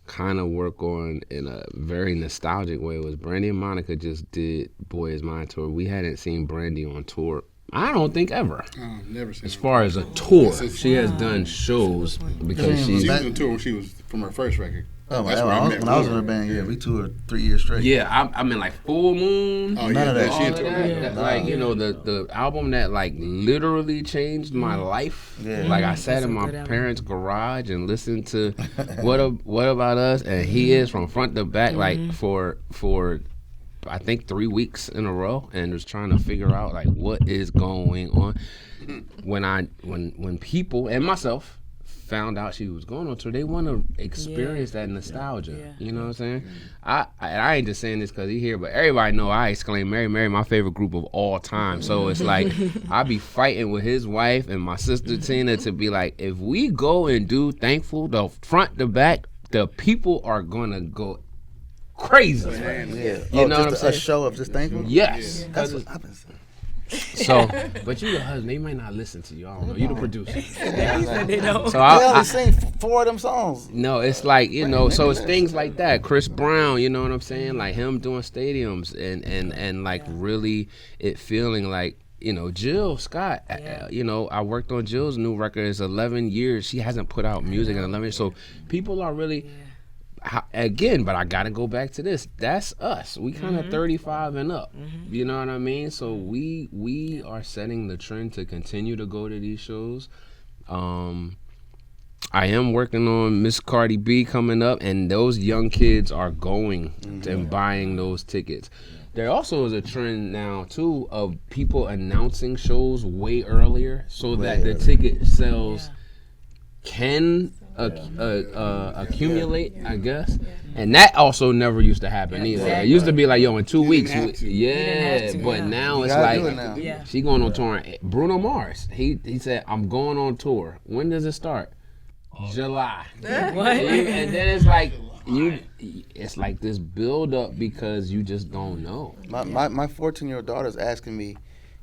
kind of work on in a very nostalgic way was Brandy and Monica just did Boy Is Mine tour. We hadn't seen Brandy on tour, I don't think ever. Never seen As her. far as a tour, she has done shows because She she's was on tour when she was from her first record. Oh, That's when where I met was in her. her band, we toured 3 years straight. I mean like Full Moon. Oh, None of that. all She of into that. it. Like, you know, the album that like literally changed my life. Yeah. Like I sat in my parents' garage and listened to What About Us, and he is from front to back like for I think 3 weeks in a row, and was trying to figure out like what is going on. When people and myself found out she was going on tour, they want to experience that nostalgia. Yeah. You know what I'm saying? I ain't just saying this because he here, but everybody know I exclaim Mary Mary, my favorite group of all time. So it's like I be fighting with his wife and my sister Tina to be like, if we go and do Thankful, the front to back, the people are gonna go crazy. You know what I'm saying? A show of just thankful. Yes. That's what I've been saying. So, but you the husband, they might not listen to you. I don't know. You the producer. They don't. So They only sing 4 of them songs. no, it's like, you know, so it's things like that. Chris Brown, you know what I'm saying? Like him doing stadiums and like really it feeling like Jill Scott, I worked on Jill's new record. It's 11 years. She hasn't put out music in 11 years. So people are really, again, but I got to go back to this. That's us. We kind of 35 and up. You know what I mean? So we are setting the trend to continue to go to these shows. I am working on Miss Cardi B coming up, and those young kids are going and buying those tickets. There also is a trend now, too, of people announcing shows way earlier so that the ticket sales can accumulate, I guess. And that also never used to happen either. It used to be like, yo, in 2 weeks. But now it's like, she going on tour. Bruno Mars, he said, I'm going on tour. When does it start? July. What? And then it's like, it's like this build up because you just don't know. My 14-year-old daughter's asking me,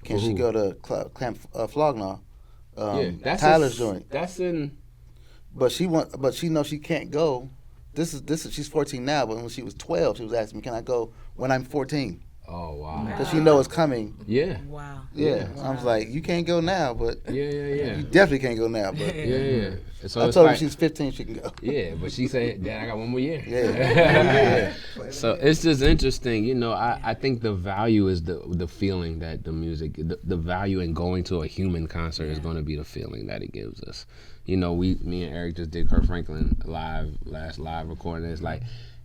can she go to Camp Flognaw? That's Tyler's joint. That's in. But she knows she can't go. This is she's 14 now, but when she was 12, she was asking me, can I go when I'm 14? Oh wow. Because she knows it's coming. Yeah. Wow. Yeah. Wow. I was like, you can't go now, but yeah. You definitely can't go now, but yeah. So I told her she's 15, she can go. Yeah, but she said, Dad, I got one more year. Yeah. So it's just interesting, I think the value is the feeling that the music, the value in going to a human concert is going to be the feeling that it gives us. Me and Eric just did Kurt Franklin last live recording. It's like,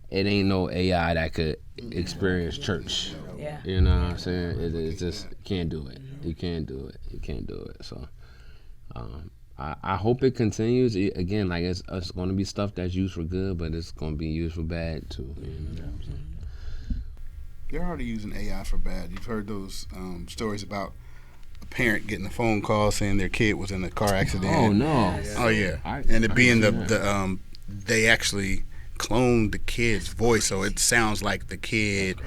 it ain't no AI that could experience church. Yeah. You know what I'm saying? It just can't do it. You can't do it. So I hope it continues. Again, like it's going to be stuff that's used for good, but it's going to be used for bad too. They're already using AI for bad. You've heard those stories about a parent getting a phone call saying their kid was in a car accident. Oh no! Oh yeah, and it being they actually cloned the kid's voice, so it sounds like the kid.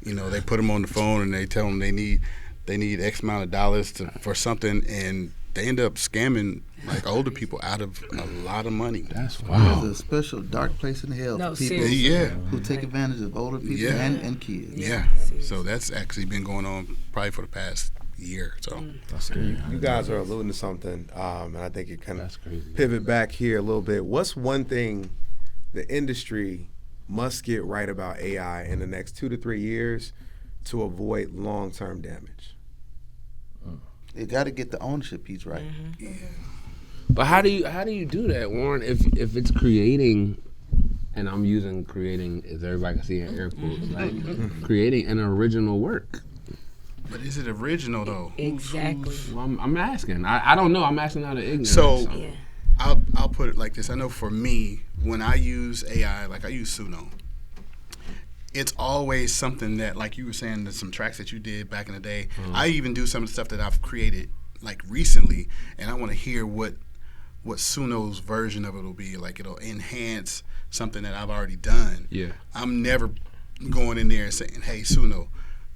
They put them on the phone and they tell them they need X amount of dollars for something, and they end up scamming like older people out of a lot of money. That's wow. There's a special dark place in hell for people who take advantage of older people and kids. Yeah. So that's actually been going on probably for the past year. So that's scary. You guys are alluding to something, and I think it kind of pivot back here a little bit. What's one thing the industry must get right about AI in the next 2 to 3 years to avoid long-term damage? You got to get the ownership piece right. Yeah. But how do you do that, Warryn? If it's creating, and I'm using creating, as everybody can see in air quotes, like creating an original work. But is it original though? Exactly. Well, I'm asking. I don't know. I'm asking out of ignorance. So I'll put it like this. I know for me, when I use AI, like I use Suno, it's always something that, like you were saying, there's some tracks that you did back in the day. I even do some of the stuff that I've created like recently, and I want to hear what Suno's version of it will be. Like it'll enhance something that I've already done. Yeah. I'm never going in there and saying, hey, Suno,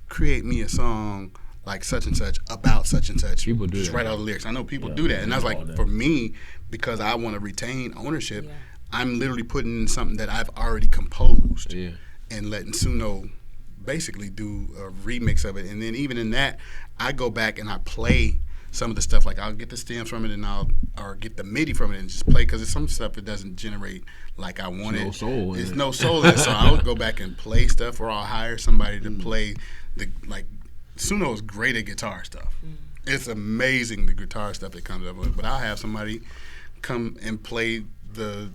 create me a song like such and such about such and such. People do just that. write all the lyrics. I know people do that. And I was like, for me, because I want to retain ownership, I'm literally putting in something that I've already composed and letting Suno basically do a remix of it. And then even in that, I go back and I play some of the stuff. Like I'll get the stems from it and or get the MIDI from it and just play, because it's some stuff that doesn't generate like I want it. No soul. There's no soul in it. So I'll go back and play stuff, or I'll hire somebody to play Suno's great at guitar stuff. It's amazing, the guitar stuff that comes up with. But I'll have somebody come and play a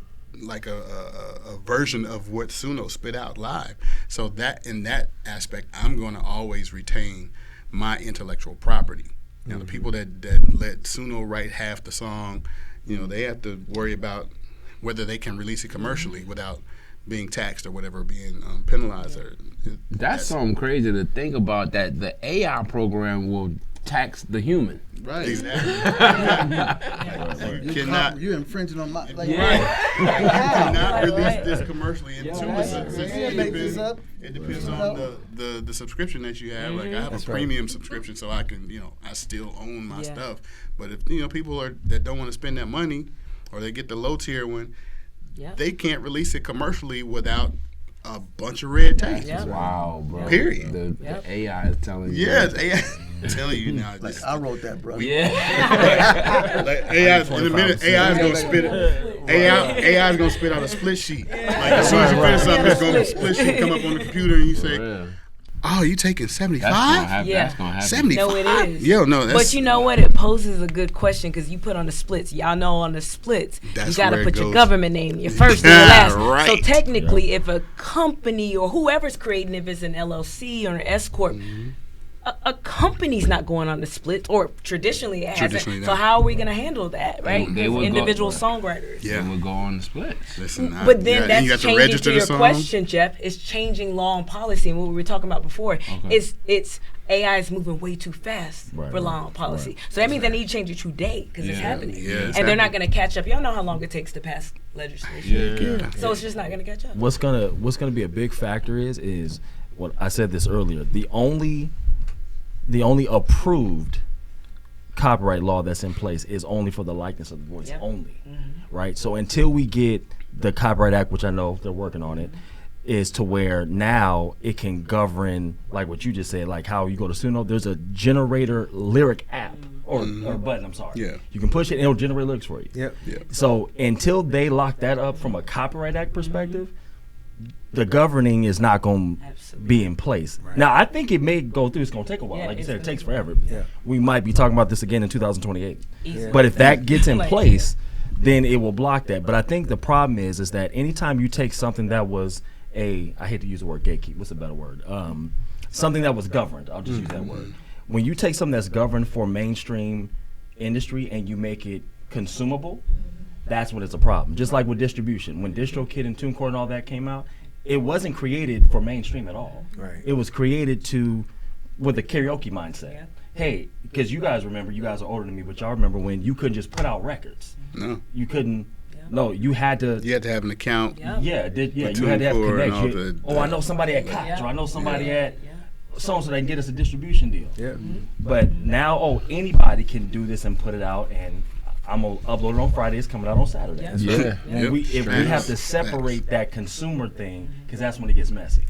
version of what Suno spit out live. So that in that aspect, I'm going to always retain my intellectual property. Now, the people that let Suno write half the song, they have to worry about whether they can release it commercially without being taxed or whatever, being penalized. That's something crazy to think about, that the AI program will tax the human. Right. Exactly. You're infringing on my. You cannot release this commercially until it depends on the subscription that you have. Like I have a premium subscription, so I can, I still own my stuff. But if people that don't want to spend that money, or they get the low tier one, they can't release it commercially without a bunch of red tape. Wow, bro. Period. The AI is telling you. Yeah, it's AI. telling you now. Like, I wrote that, bro. Yeah. Like AI, in a minute, AI is gonna spit it. AI is gonna spit out a split sheet. Like as soon as you finish something, it's gonna split sheet come up on the computer, and you say, Real. "Oh, you taking 75? That's gonna happen. 75? No, it is. Yo, no, that's, But you know what? It poses a good question because you put on the splits. Y'all know on the splits, you That's got to where it put your goes. government name, your first and your last. Right. So technically, if a company or whoever's creating, if it's an LLC or an S corp, a company's not going on the splits, or traditionally it hasn't. Traditionally So not. how are we going to handle that, right? They would go- Individual songwriters. Yeah. It would go on the splits. Listen, But then and that's you got to changing register to the your song. question, Jeff. It's changing law and policy, and what we were talking about before. It's AI is moving way too fast for law and policy. So that means they need to change it today because it's happening. Yeah, it's and they're not happening. going to catch up. Y'all know how long it takes to pass legislation. So it's just not going to catch up. What's gonna be a big factor is what I said this earlier. The only approved copyright law that's in place is only for the likeness of the voice only, right? So until we get the Copyright Act, which I know they're working on it, is to where now it can govern, like what you just said, like how you go to Suno, there's a generator lyric app or button, I'm sorry. Yeah. You can push it and it'll generate lyrics for you. Yep. So until they lock that up from a Copyright Act perspective, the governing is not going to be in place. Now, I think it may go through. It's going to take a while. Yeah, Like you it's said, it gonna takes take forever. Yeah. We might be talking about this again in 2028. Easily. But if that gets in Like, place, then it will block that. But I think the problem is that anytime you take something that was I hate to use the word gatekeep. What's a better word? Something that was governed. I'll just use that word. When you take something that's governed for mainstream industry and you make it consumable, that's when it's a problem. Just like with distribution. When DistroKid and TuneCore and all that came out, it wasn't created for mainstream at all. Right. It was created with a karaoke mindset. Hey, because you guys remember, you guys are older than me, but y'all remember when you couldn't just put out records. No, You couldn't. No, you had to. you have to have an account. You had to have TuneCore and all connection. the- I know somebody at Koch, or I know somebody at so they can get us a distribution deal. Yeah. But now, anybody can do this and put it out, and I'm gonna upload it on Friday. It's coming out on Saturday. Yeah. If we have to separate that consumer thing, because that's when it gets messy.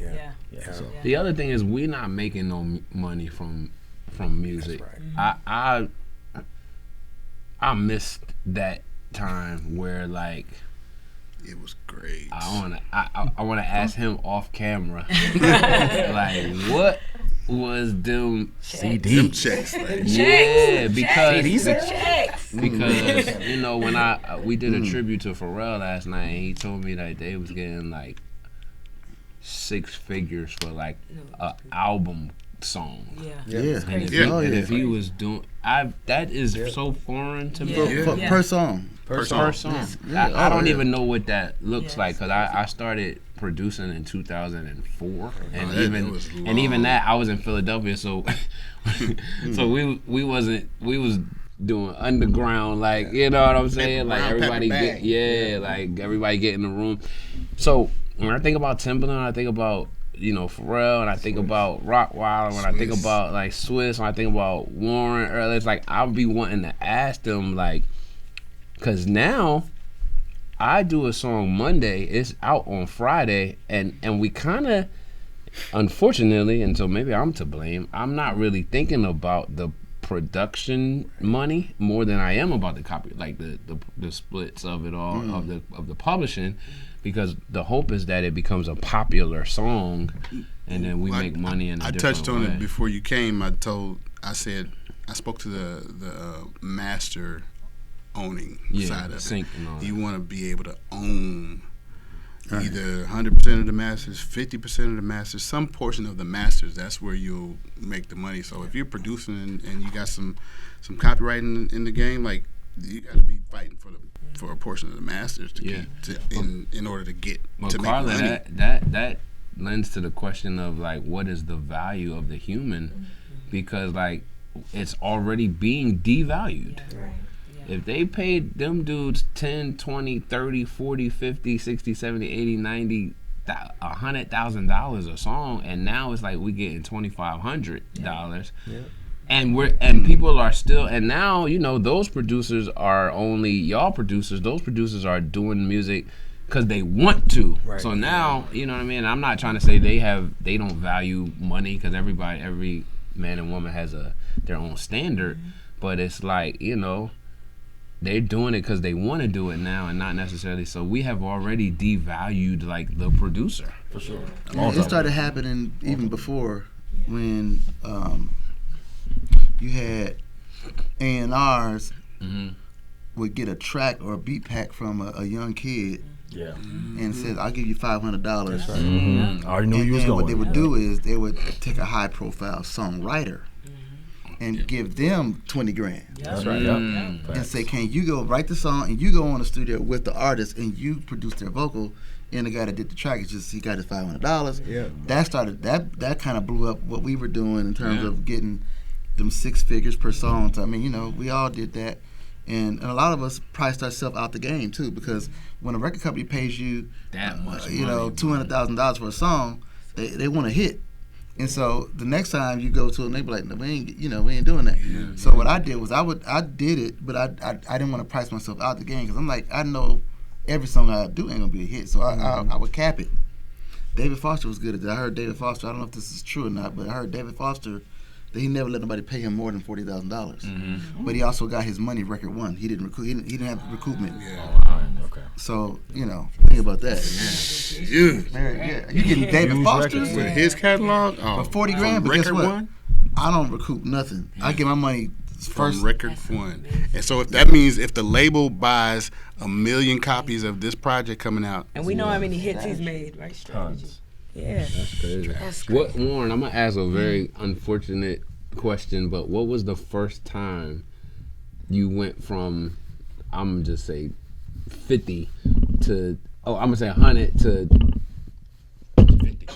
So. The other thing is we're not making no money from music. That's I missed that time where like It was great. I wanna ask him off camera like what was them Them checks. Like, yeah because Checks. because you know when we did a tribute to Pharrell last night and he told me that they was getting like 6 figures for like a album song. Yeah. And if, Yeah. and if he was doing, that is so foreign to me. Per song. Per song. I don't even know what that looks like because I started producing in 2004, and that was even that I was in Philadelphia, so so we was doing underground, like you know what I'm saying, like everybody like everybody get in the room. So when I think about Timberland, I think about Pharrell, and I think about Rottweiler, when I think about like Swiss, when I think about Warryn earlier, it's like I'll be wanting to ask them like, cause now I do a song Monday, it's out on Friday, and we kind of, unfortunately, and so maybe I'm to blame, I'm not really thinking about the production money more than I am about the copy, like the splits of it all, of the publishing, because the hope is that it becomes a popular song, and then we make money in a different way. I touched on it before you came. I said I spoke to the master owning side of sync it. and all that. You want to be able to own either 100% of the masters, 50% of the masters, some portion of the masters. That's where you'll make the money. So if you're producing and you got some copyright in the game, like you got to be fighting for a portion of the masters to keep in order to get to Carla, make money. that lends to the question of like what is the value of the human, because like it's already being devalued. If they paid them dudes 10, 20, 30, 40, 50, 60, 70, 80, 90, $100,000 a song, and now it's like we getting $2,500, and people are still, and now those producers are only y'all producers. Those producers are doing music because they want to. Right. So now you know what I mean. I'm not trying to say they don't value money, because every man and woman has their own standard, but it's like, you know, they're doing it because they want to do it now and not necessarily. So we have already devalued like the producer. For sure. It started happening even before when you had A&Rs would get a track or a beat pack from a young kid. Yeah. And said, I'll give you $500. I already knew And you was then going. what they would do is they would take a high profile songwriter and give them 20 grand. That's right. And say, can you go write the song and you go on the studio with the artist and you produce their vocal, and the guy that did the track, he got his $500. Yeah. That started that kind of blew up what we were doing in terms of getting them 6 figures per song. So, I mean, you know, we all did that. And a lot of us priced ourselves out the game too, because when a record company pays you That much you know, $200,000 for a song, they want a hit. And so the next time you go to them, they be like, no, we ain't doing that. Yeah. So what I did was I did it, but I didn't want to price myself out the game, because I'm like, I know every song I do ain't gonna be a hit, so I would cap it. David Foster was good at that. I heard David Foster, I don't know if this is true or not, but I heard David Foster that he never let nobody pay him more than $40,000. But he also got his money record one. He didn't have recoupment. Okay. So, you know, think about that. Yeah. You getting David Foster's With his catalog, for 40 grand, but guess record what? one? I don't recoup nothing. I get my money From first. record one. And so if that means if the label buys 1 million copies of this project coming out, And we know how many hits he's made, right? Strategy. Tons. Yeah. That's crazy. That's What, Warren, I'm gonna ask a very unfortunate question, but what was the first time you went from, I'm gonna just say 50 to, I'm gonna say 100 to 50?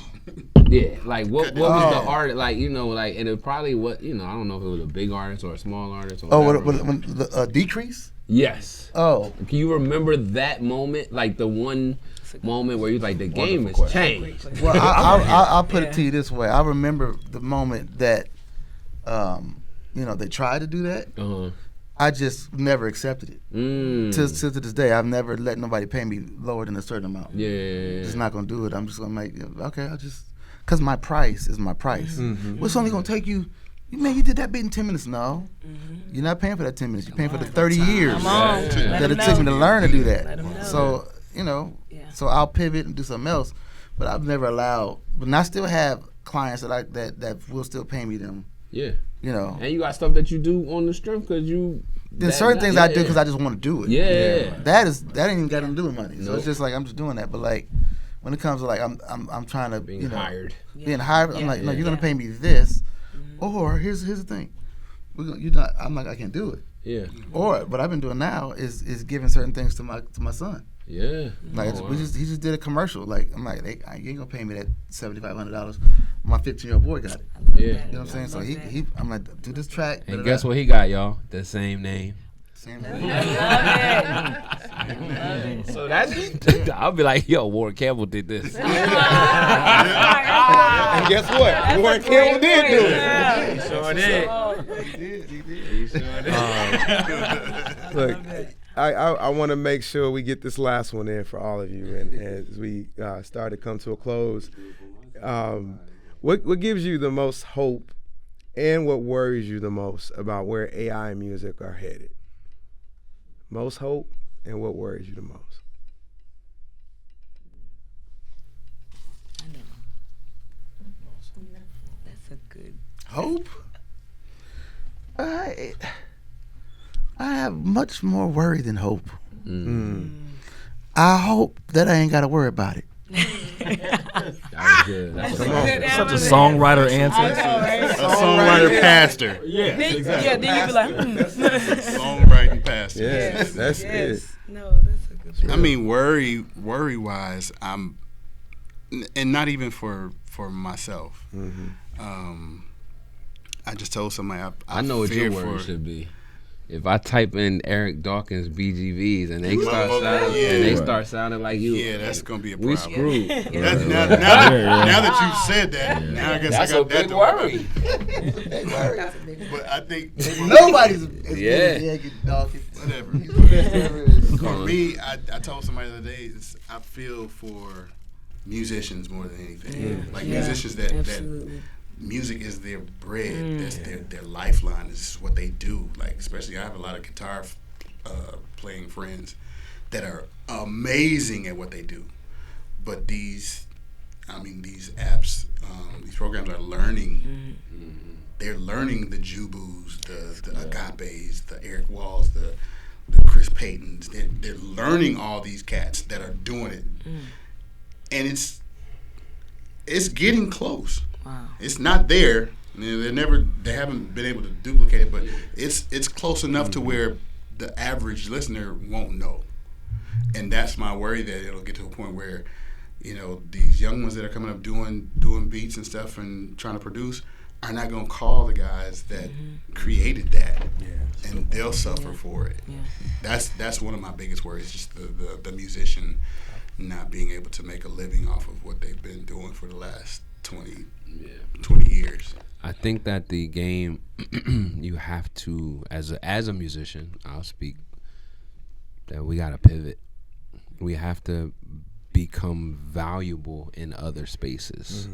Yeah, like what was the art, like, you know, like, and it probably what, you know, I don't know if it was a big artist or a small artist or whatever. When the decrease? Yes. Oh. Can you remember that moment, like the one moment where you like the game has changed? Well, I'll put it to you this way. I remember the moment that, you know, they tried to do that. I just never accepted it. To this day, I've never let nobody pay me lower than a certain amount. Yeah. Just not gonna do it. I'm just gonna make, okay, I'll just, because my price is my price. What's only gonna take you, man, you did that beat in 10 minutes. No, you're not paying for that 10 minutes. You're paying for the 30 years that it took me to learn to do that. So, you know, so I'll pivot and do something else. But I've never allowed, but I still have clients that will still pay me them. Yeah. You know. And you got stuff that you do on the strip because you. There's certain things I do because I just want to do it. Yeah. That ain't even got nothing to do with money. So it's just like I'm just doing that. But like when it comes to like I'm trying to Being hired. Being hired, I'm like, no, you're gonna pay me this. Or here's the thing. I'm like, I can't do it. Yeah. Or what I've been doing now is giving certain things to my son. Yeah. Like he just did a commercial. Like I'm like, you ain't gonna pay me that $7,500. My 15-year-old boy got it. Yeah. You know what I'm saying? So he I'm like, do this track. And guess what he got, y'all? The same name. Same thing. So that's, I'll be like, yo, Warren Campbell did this. And guess what? Warren Campbell did do it. He sure did. He sure did. Look, I want to make sure we get this last one in for all of you, and as we start to come to a close, what gives you the most hope, and what worries you the most about where AI and music are headed? Most hope, and what worries you the most? That's a good. Hope? I have much more worry than hope. I hope that I ain't got to worry about it. That was good. That's Such a songwriter answer. a songwriter pastor. Yeah, Then you be like, Songwriting pastor. Yes, that's it. No, that's a good one. I mean, worry wise, and not even for myself. I just told somebody I know what your fear word for- should be. If I type in Eric Dawkins BGVs and they start sounding like you, Yeah, that's gonna be a we problem. screwed. Now that you've said that, now I guess That's I a got that big to worry. But I think Nobody's as good Yeah. as Yankee Dawkins. whatever. For me, I told somebody the other day, I feel for musicians more than anything. Like musicians that music is their bread. That's their lifeline. This is what they do. Like, especially I have a lot of guitar playing friends that are amazing at what they do. But these apps, these programs are learning. They're learning the Jubus, the Agapes, the Eric Walls, the Chris Paytons. They're learning all these cats that are doing it, and it's getting close. Wow. It's not there. They haven't been able to duplicate it, but it's close enough to where the average listener won't know. And that's my worry, that it'll get to a point where, these young ones that are coming up doing beats and stuff and trying to produce are not going to call the guys that created that, and they'll suffer for it. Yeah. That's one of my biggest worries, just the musician not being able to make a living off of what they've been doing for the last 20 years. I think that the game, you have to, as a musician, I'll speak, that we got to pivot. We have to become valuable in other spaces.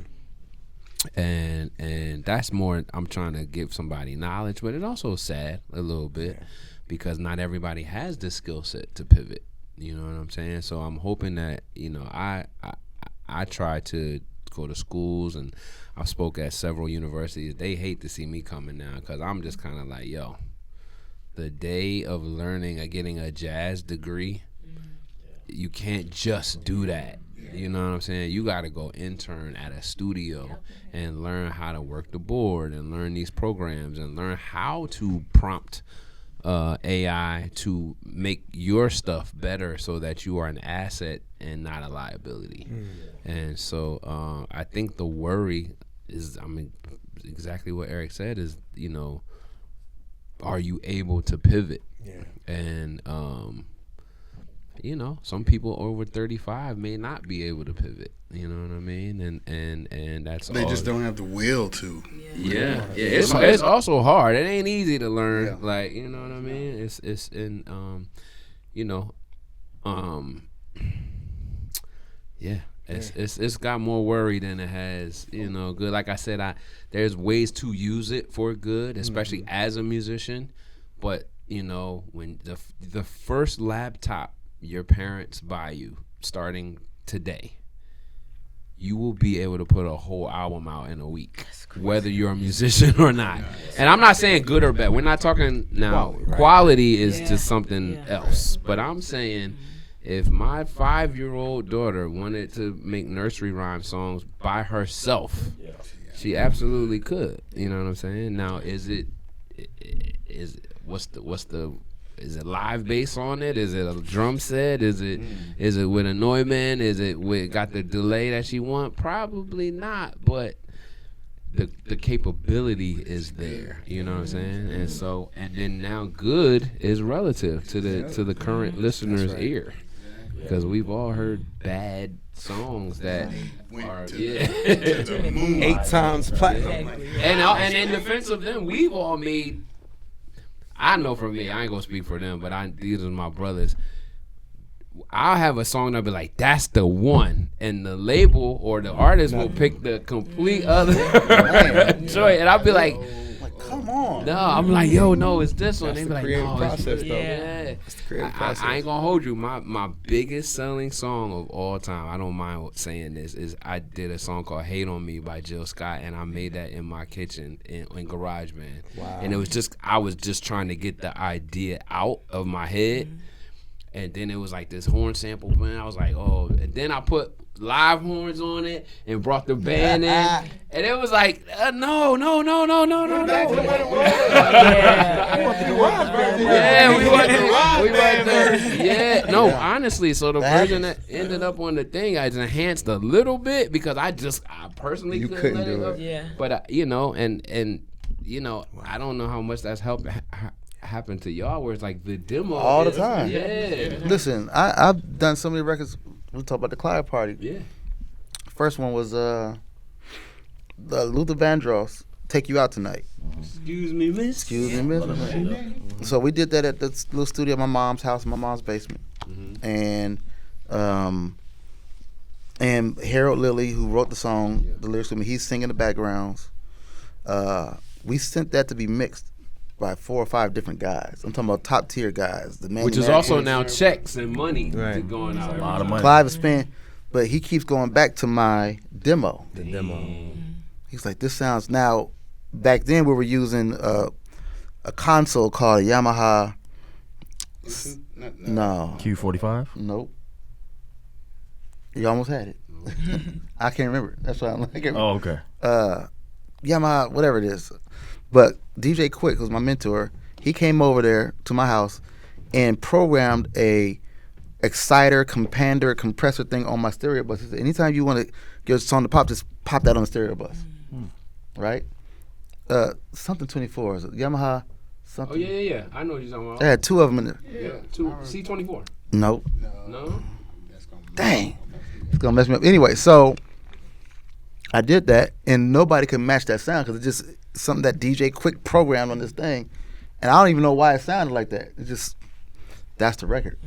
And that's more, I'm trying to give somebody knowledge, but it also is sad a little bit because not everybody has this skill set to pivot. You know what I'm saying? So I'm hoping that, I try to go to schools, and I spoke at several universities. They hate to see me coming now because I'm just kind of like, yo, the day of learning or getting a jazz degree, you can't just do that. You know what I'm saying? You got to go intern at a studio and learn how to work the board and learn these programs and learn how to prompt AI to make your stuff better so that you are an asset and not a liability. And so I think the worry is, exactly what Eric said is, are you able to pivot? And some people over 35 may not be able to pivot. You know what I mean? And that's they just don't have the will to. Yeah. It's also hard. It ain't easy to learn. Like, you know what I mean? It's in It's got more worry than it has, good. Like I said, there's ways to use it for good, especially as a musician. But when the first laptop your parents buy you starting today, you will be able to put a whole album out in a week, whether you're a musician or not. And I'm not saying good or bad. We're not talking now. Quality is just something else. But I'm saying, if my 5-year-old daughter wanted to make nursery rhyme songs by herself, she absolutely could. You know what I'm saying? Now, is it live bass on it? Is it a drum set? Is it with a Neumann? Is it got the delay that she want? Probably not, but the capability is there. You know what I'm saying? And so, and then now good is relative to the current listener's ear, because we've all heard bad songs that are to the moon. 8 times platinum. And in defense of them, we've all made. I know for me, I ain't gonna speak for them, but these are my brothers. I'll have a song that'll be like, that's the one, and the label or the artist will pick the complete other joint, and I'll be like, come on. No, I'm like, yo, no, it's this one. They be like, creative no, process, it's though. It's the creative process. I ain't gonna hold you. My biggest selling song of all time, I don't mind saying this, is I did a song called "Hate on Me" by Jill Scott, and I made that in my kitchen in GarageBand. Wow. And it was I was just trying to get the idea out of my head. And then it was like this horn sample, man. I was like, oh. And then I put live horns on it and brought the band in. And it was like, no. Yeah, we want the yeah. No, honestly, so the version that ended up on the thing, I just enhanced a little bit because I personally couldn't let it go. Yeah. But I don't know how much that's helped happen to y'all, where it's like the demo all the time. Yeah. Listen, I've done so many records. We talk about the Clyde Party. Yeah. First one was the Luther Vandross, "Take You Out Tonight." Excuse me, miss. So we did that at this little studio at my mom's house, in my mom's basement. And Harold Lilly, who wrote the song, the lyrics with me, he's singing the backgrounds. We sent that to be mixed by 4 or 5 different guys. I'm talking about top tier guys. Which is also now checks and money Right. going out. A lot of money. Clive is spending, but he keeps going back to my demo. The demo. He's like, this sounds now. Back then we were using a console called a Yamaha. No, Q45. nope. You almost had it. I can't remember. That's why I'm like, Oh, okay. Yamaha, whatever it is. But DJ Quick, who's my mentor, he came over there to my house and programmed a exciter, compander, compressor thing on my stereo bus. He said, anytime you want to get a song to pop, just pop that on the stereo bus. Right? Something 24. Is it Yamaha something? Oh yeah. I know what you're talking about. I had 2 of them in there. Yeah, C24. Nope. No. Dang. It's going to mess me up. Anyway, so I did that, and nobody could match that sound because it's just something that DJ Quick programmed on this thing. And I don't even know why it sounded like that. It's just, that's the record.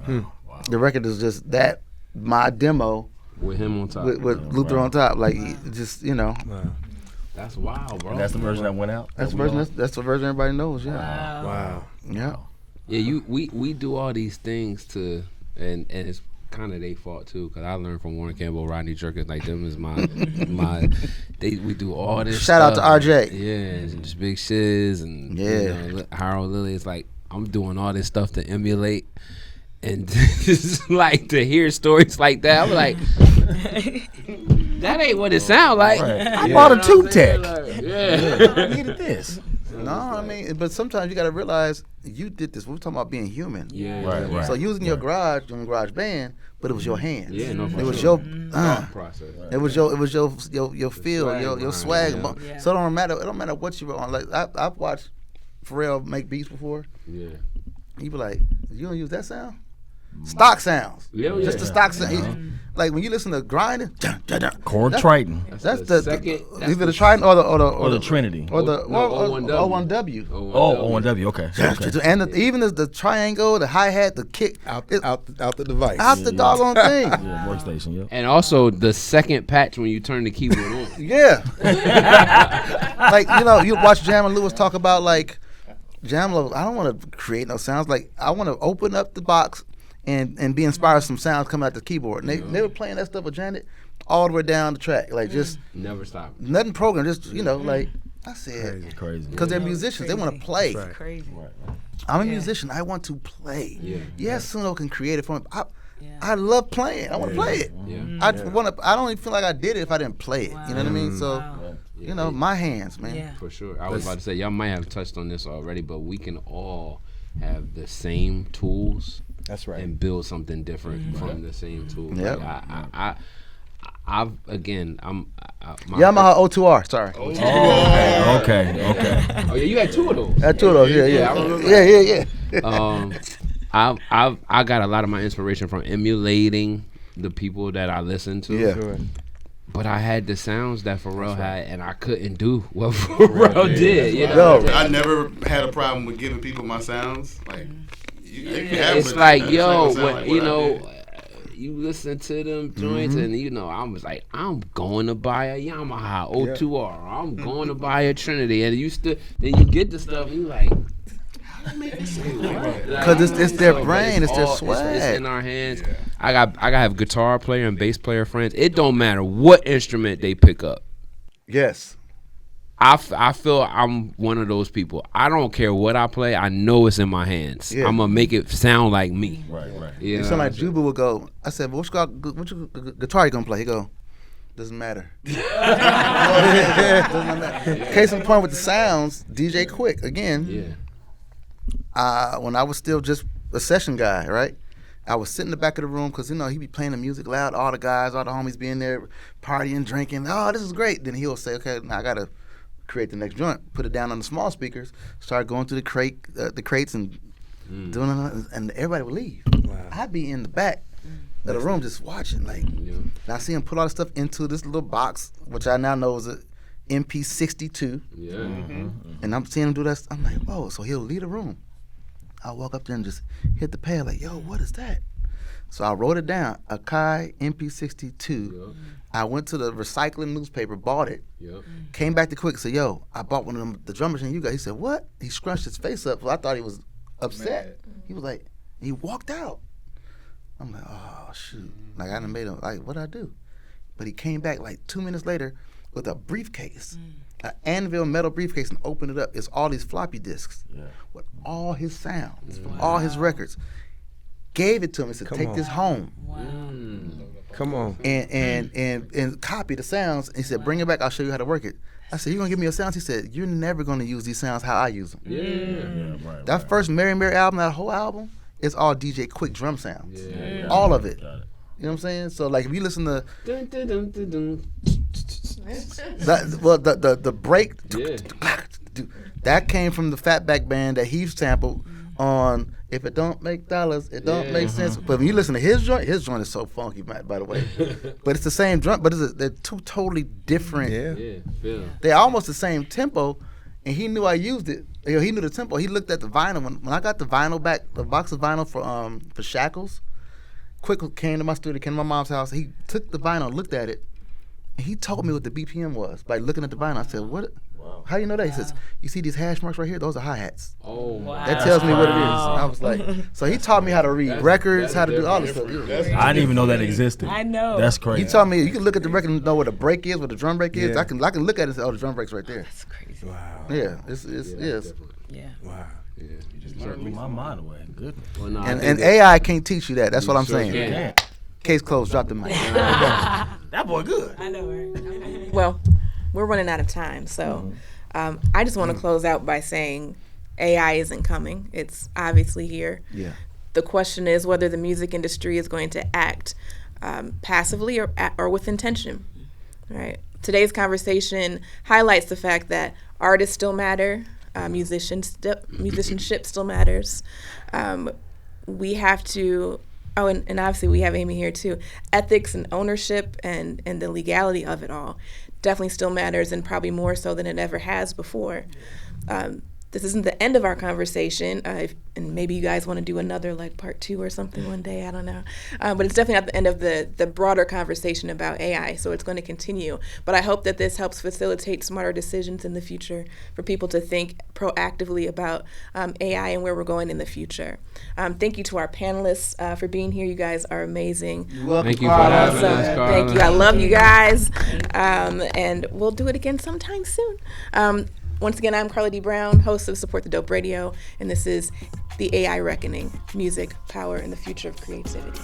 Wow. The record is just that, my demo With him on top. with Luther on top. Like, just, you know. Wow. That's wild, bro. And that's the version that went out. That's the that we version. all- That's the version everybody knows. Yeah. Wow. Yeah. Yeah, we do all these things to, and it's kind of their fault too, because I learned from Warryn Campbell, Rodney Jerkins, like them is my we do all this. Shout out stuff. to RJ. Yeah, and just Big Shiz and Harold Lilly. It's like I'm doing all this stuff to emulate, and just like to hear stories like that. I'm like, that ain't what it sound like. Right. I I bought a tube tech. Yeah. I needed this. No, I mean, but sometimes you got to realize you did this. We're talking about being human. Yeah. Right. So using your garage, on garage band, but it was your hands. Yeah, no, for it was sure. your Thought process. it was your feel, Swag your line, swag. yeah. So it don't matter what you were on. Like I've watched Pharrell make beats before. Yeah. He be like, you don't use that sound? Stock sounds. Yeah, Just the stock sound. Like when you listen to grinding, Chord Triton that's the the second- that's either the- the Triton or or the Trinity. or the O1W. O1W. Oh, O1W. Okay. Okay. And even the triangle, the hi hat, the kick, Out it- the device. out the doggone thing. Yeah, workstation. Yep. And also the second patch when you turn the keyboard on. Yeah. Like, you watch Jam and Lewis talk about like Jam Lewis, I don't want to create no sounds. Like I want to open up the box and be inspired with some sounds coming out the keyboard. And they were playing that stuff with Janet all the way down the track. Like just Never stop. nothing programmed, just like I said. Crazy. Because they're musicians, they want to play. Right. Crazy. I'm a musician, I want to play. Yeah. Yes, Suno can create it for me. I love playing. I want to play it. Yeah. I don't even feel like I did it if I didn't play it. You know what I mean? So, my hands, man. Yeah. For sure. I was about to say, y'all might have touched on this already, but we can all have the same tools That's right. and build something different from the same tools. Yep. Like I'm my Yamaha O2R, sorry. Okay. Oh yeah, you had 2 of those. That's two of those, yeah. I remember Yeah. I got a lot of my inspiration from emulating the people that I listen to. Yeah. Sure. But I had the sounds that Pharrell had, and I couldn't do what Pharrell did. You know? Yo. I never had a problem with giving people my sounds. Like, you can have It's it, like, but it's not yo, gonna sound when, like you what I know, did. you listen to them joints, and I was like, I'm going to buy a Yamaha O2R. I'm going to buy a Trinity, and then you get the stuff, and you like. Because it's their brain, it's their It's swag. in our hands. I got have guitar player and bass player friends. It don't matter what instrument they pick up. Yes. I feel I'm one of those people. I don't care what I play. I know it's in my hands. Yeah. I'm gonna make it sound like me. Right. You know Something like what I'm saying? Juba would go, I said, well, what guitar you going to play? He go, doesn't matter. Doesn't matter. Case in point with the sounds, DJ Quick, again. Yeah. When I was still just a session guy, right? I was sitting in the back of the room because, he'd be playing the music loud, all the guys, all the homies being there, partying, drinking. Oh, this is great. Then he'll say, okay, now I got to create the next joint, put it down on the small speakers, start going through the crates and doing it, and everybody would leave. Wow. I'd be in the back of the room just watching, like, and I see him put all the stuff into this little box, which I now know is a MP62, Yeah. and I'm seeing him do that. I'm like, whoa, so he'll leave the room. I'll walk up there and just hit the pad like, yo, what is that? So I wrote it down, Akai MP62. I went to the recycling newspaper, bought it, came back to Quick, said, yo, I bought one of them, the drum machine you got. He said, what? He scrunched his face up. So I thought he was upset. He was like, he walked out. I'm like, oh, shoot. Like, I done made him, like, what'd I do? But he came back like 2 minutes later with a briefcase, an Anvil metal briefcase, and opened it up. It's all these floppy disks with all his sounds, all his records. Gave it to him and said, take this home. Come on. And copy the sounds. And he said, bring it back, I'll show you how to work it. I said, you gonna give me your sounds? He said, you're never gonna use these sounds how I use them. That first Mary Mary album, that whole album, it's all DJ Quick drum sounds. All of it. You know what I'm saying? So like if you listen to the break, that came from the Fatback Band that he sampled on If It Don't Make Dollars, It Don't Make Sense. But when you listen to his joint is so funky, by the way. But it's the same drum, but they're two totally different. They're almost the same tempo, and he knew I used it. He knew the tempo. He looked at the vinyl. When I got the vinyl back, the box of vinyl for Shackles, Quick came to my studio, came to my mom's house. He took the vinyl, looked at it, and he told me what the BPM was by looking at the vinyl. I said, what? How you know that? He says, you see these hash marks right here? Those are hi-hats. That tells me what it is. I was like, so he taught me how to read records, how to do all this stuff. I didn't even know that existed. I know. That's crazy. He taught me, you can look at the record and know what a break is, what the drum break is. I can look at it and say, oh, the drum break's right there. That's crazy. Wow. Yeah, it's Wow. You just blew my mind away. Goodness. and AI can't teach you that. That's what I'm saying. Yeah. Case closed, drop the mic. That boy good. I know, right? Well, we're running out of time, so I just want to close out by saying AI isn't coming. It's obviously here. Yeah. The question is whether the music industry is going to act passively or with intention. Right. Today's conversation highlights the fact that artists still matter, musicianship still matters. We have to. Oh, and obviously we have Amy here too. Ethics and ownership and the legality of it all definitely still matters, and probably more so than it ever has before. This isn't the end of our conversation, and maybe you guys want to do another like part 2 or something one day, I don't know. But it's definitely not the end of the broader conversation about AI, so it's going to continue. But I hope that this helps facilitate smarter decisions in the future for people to think proactively about AI and where we're going in the future. Thank you to our panelists for being here. You guys are amazing. You're welcome. Thank you for having us, Carla. Thank you. I love you guys. And we'll do it again sometime soon. Once again, I'm Carla D. Brown, host of Support the Dope Radio, and this is The AI Reckoning, Music, Power, and the Future of Creativity.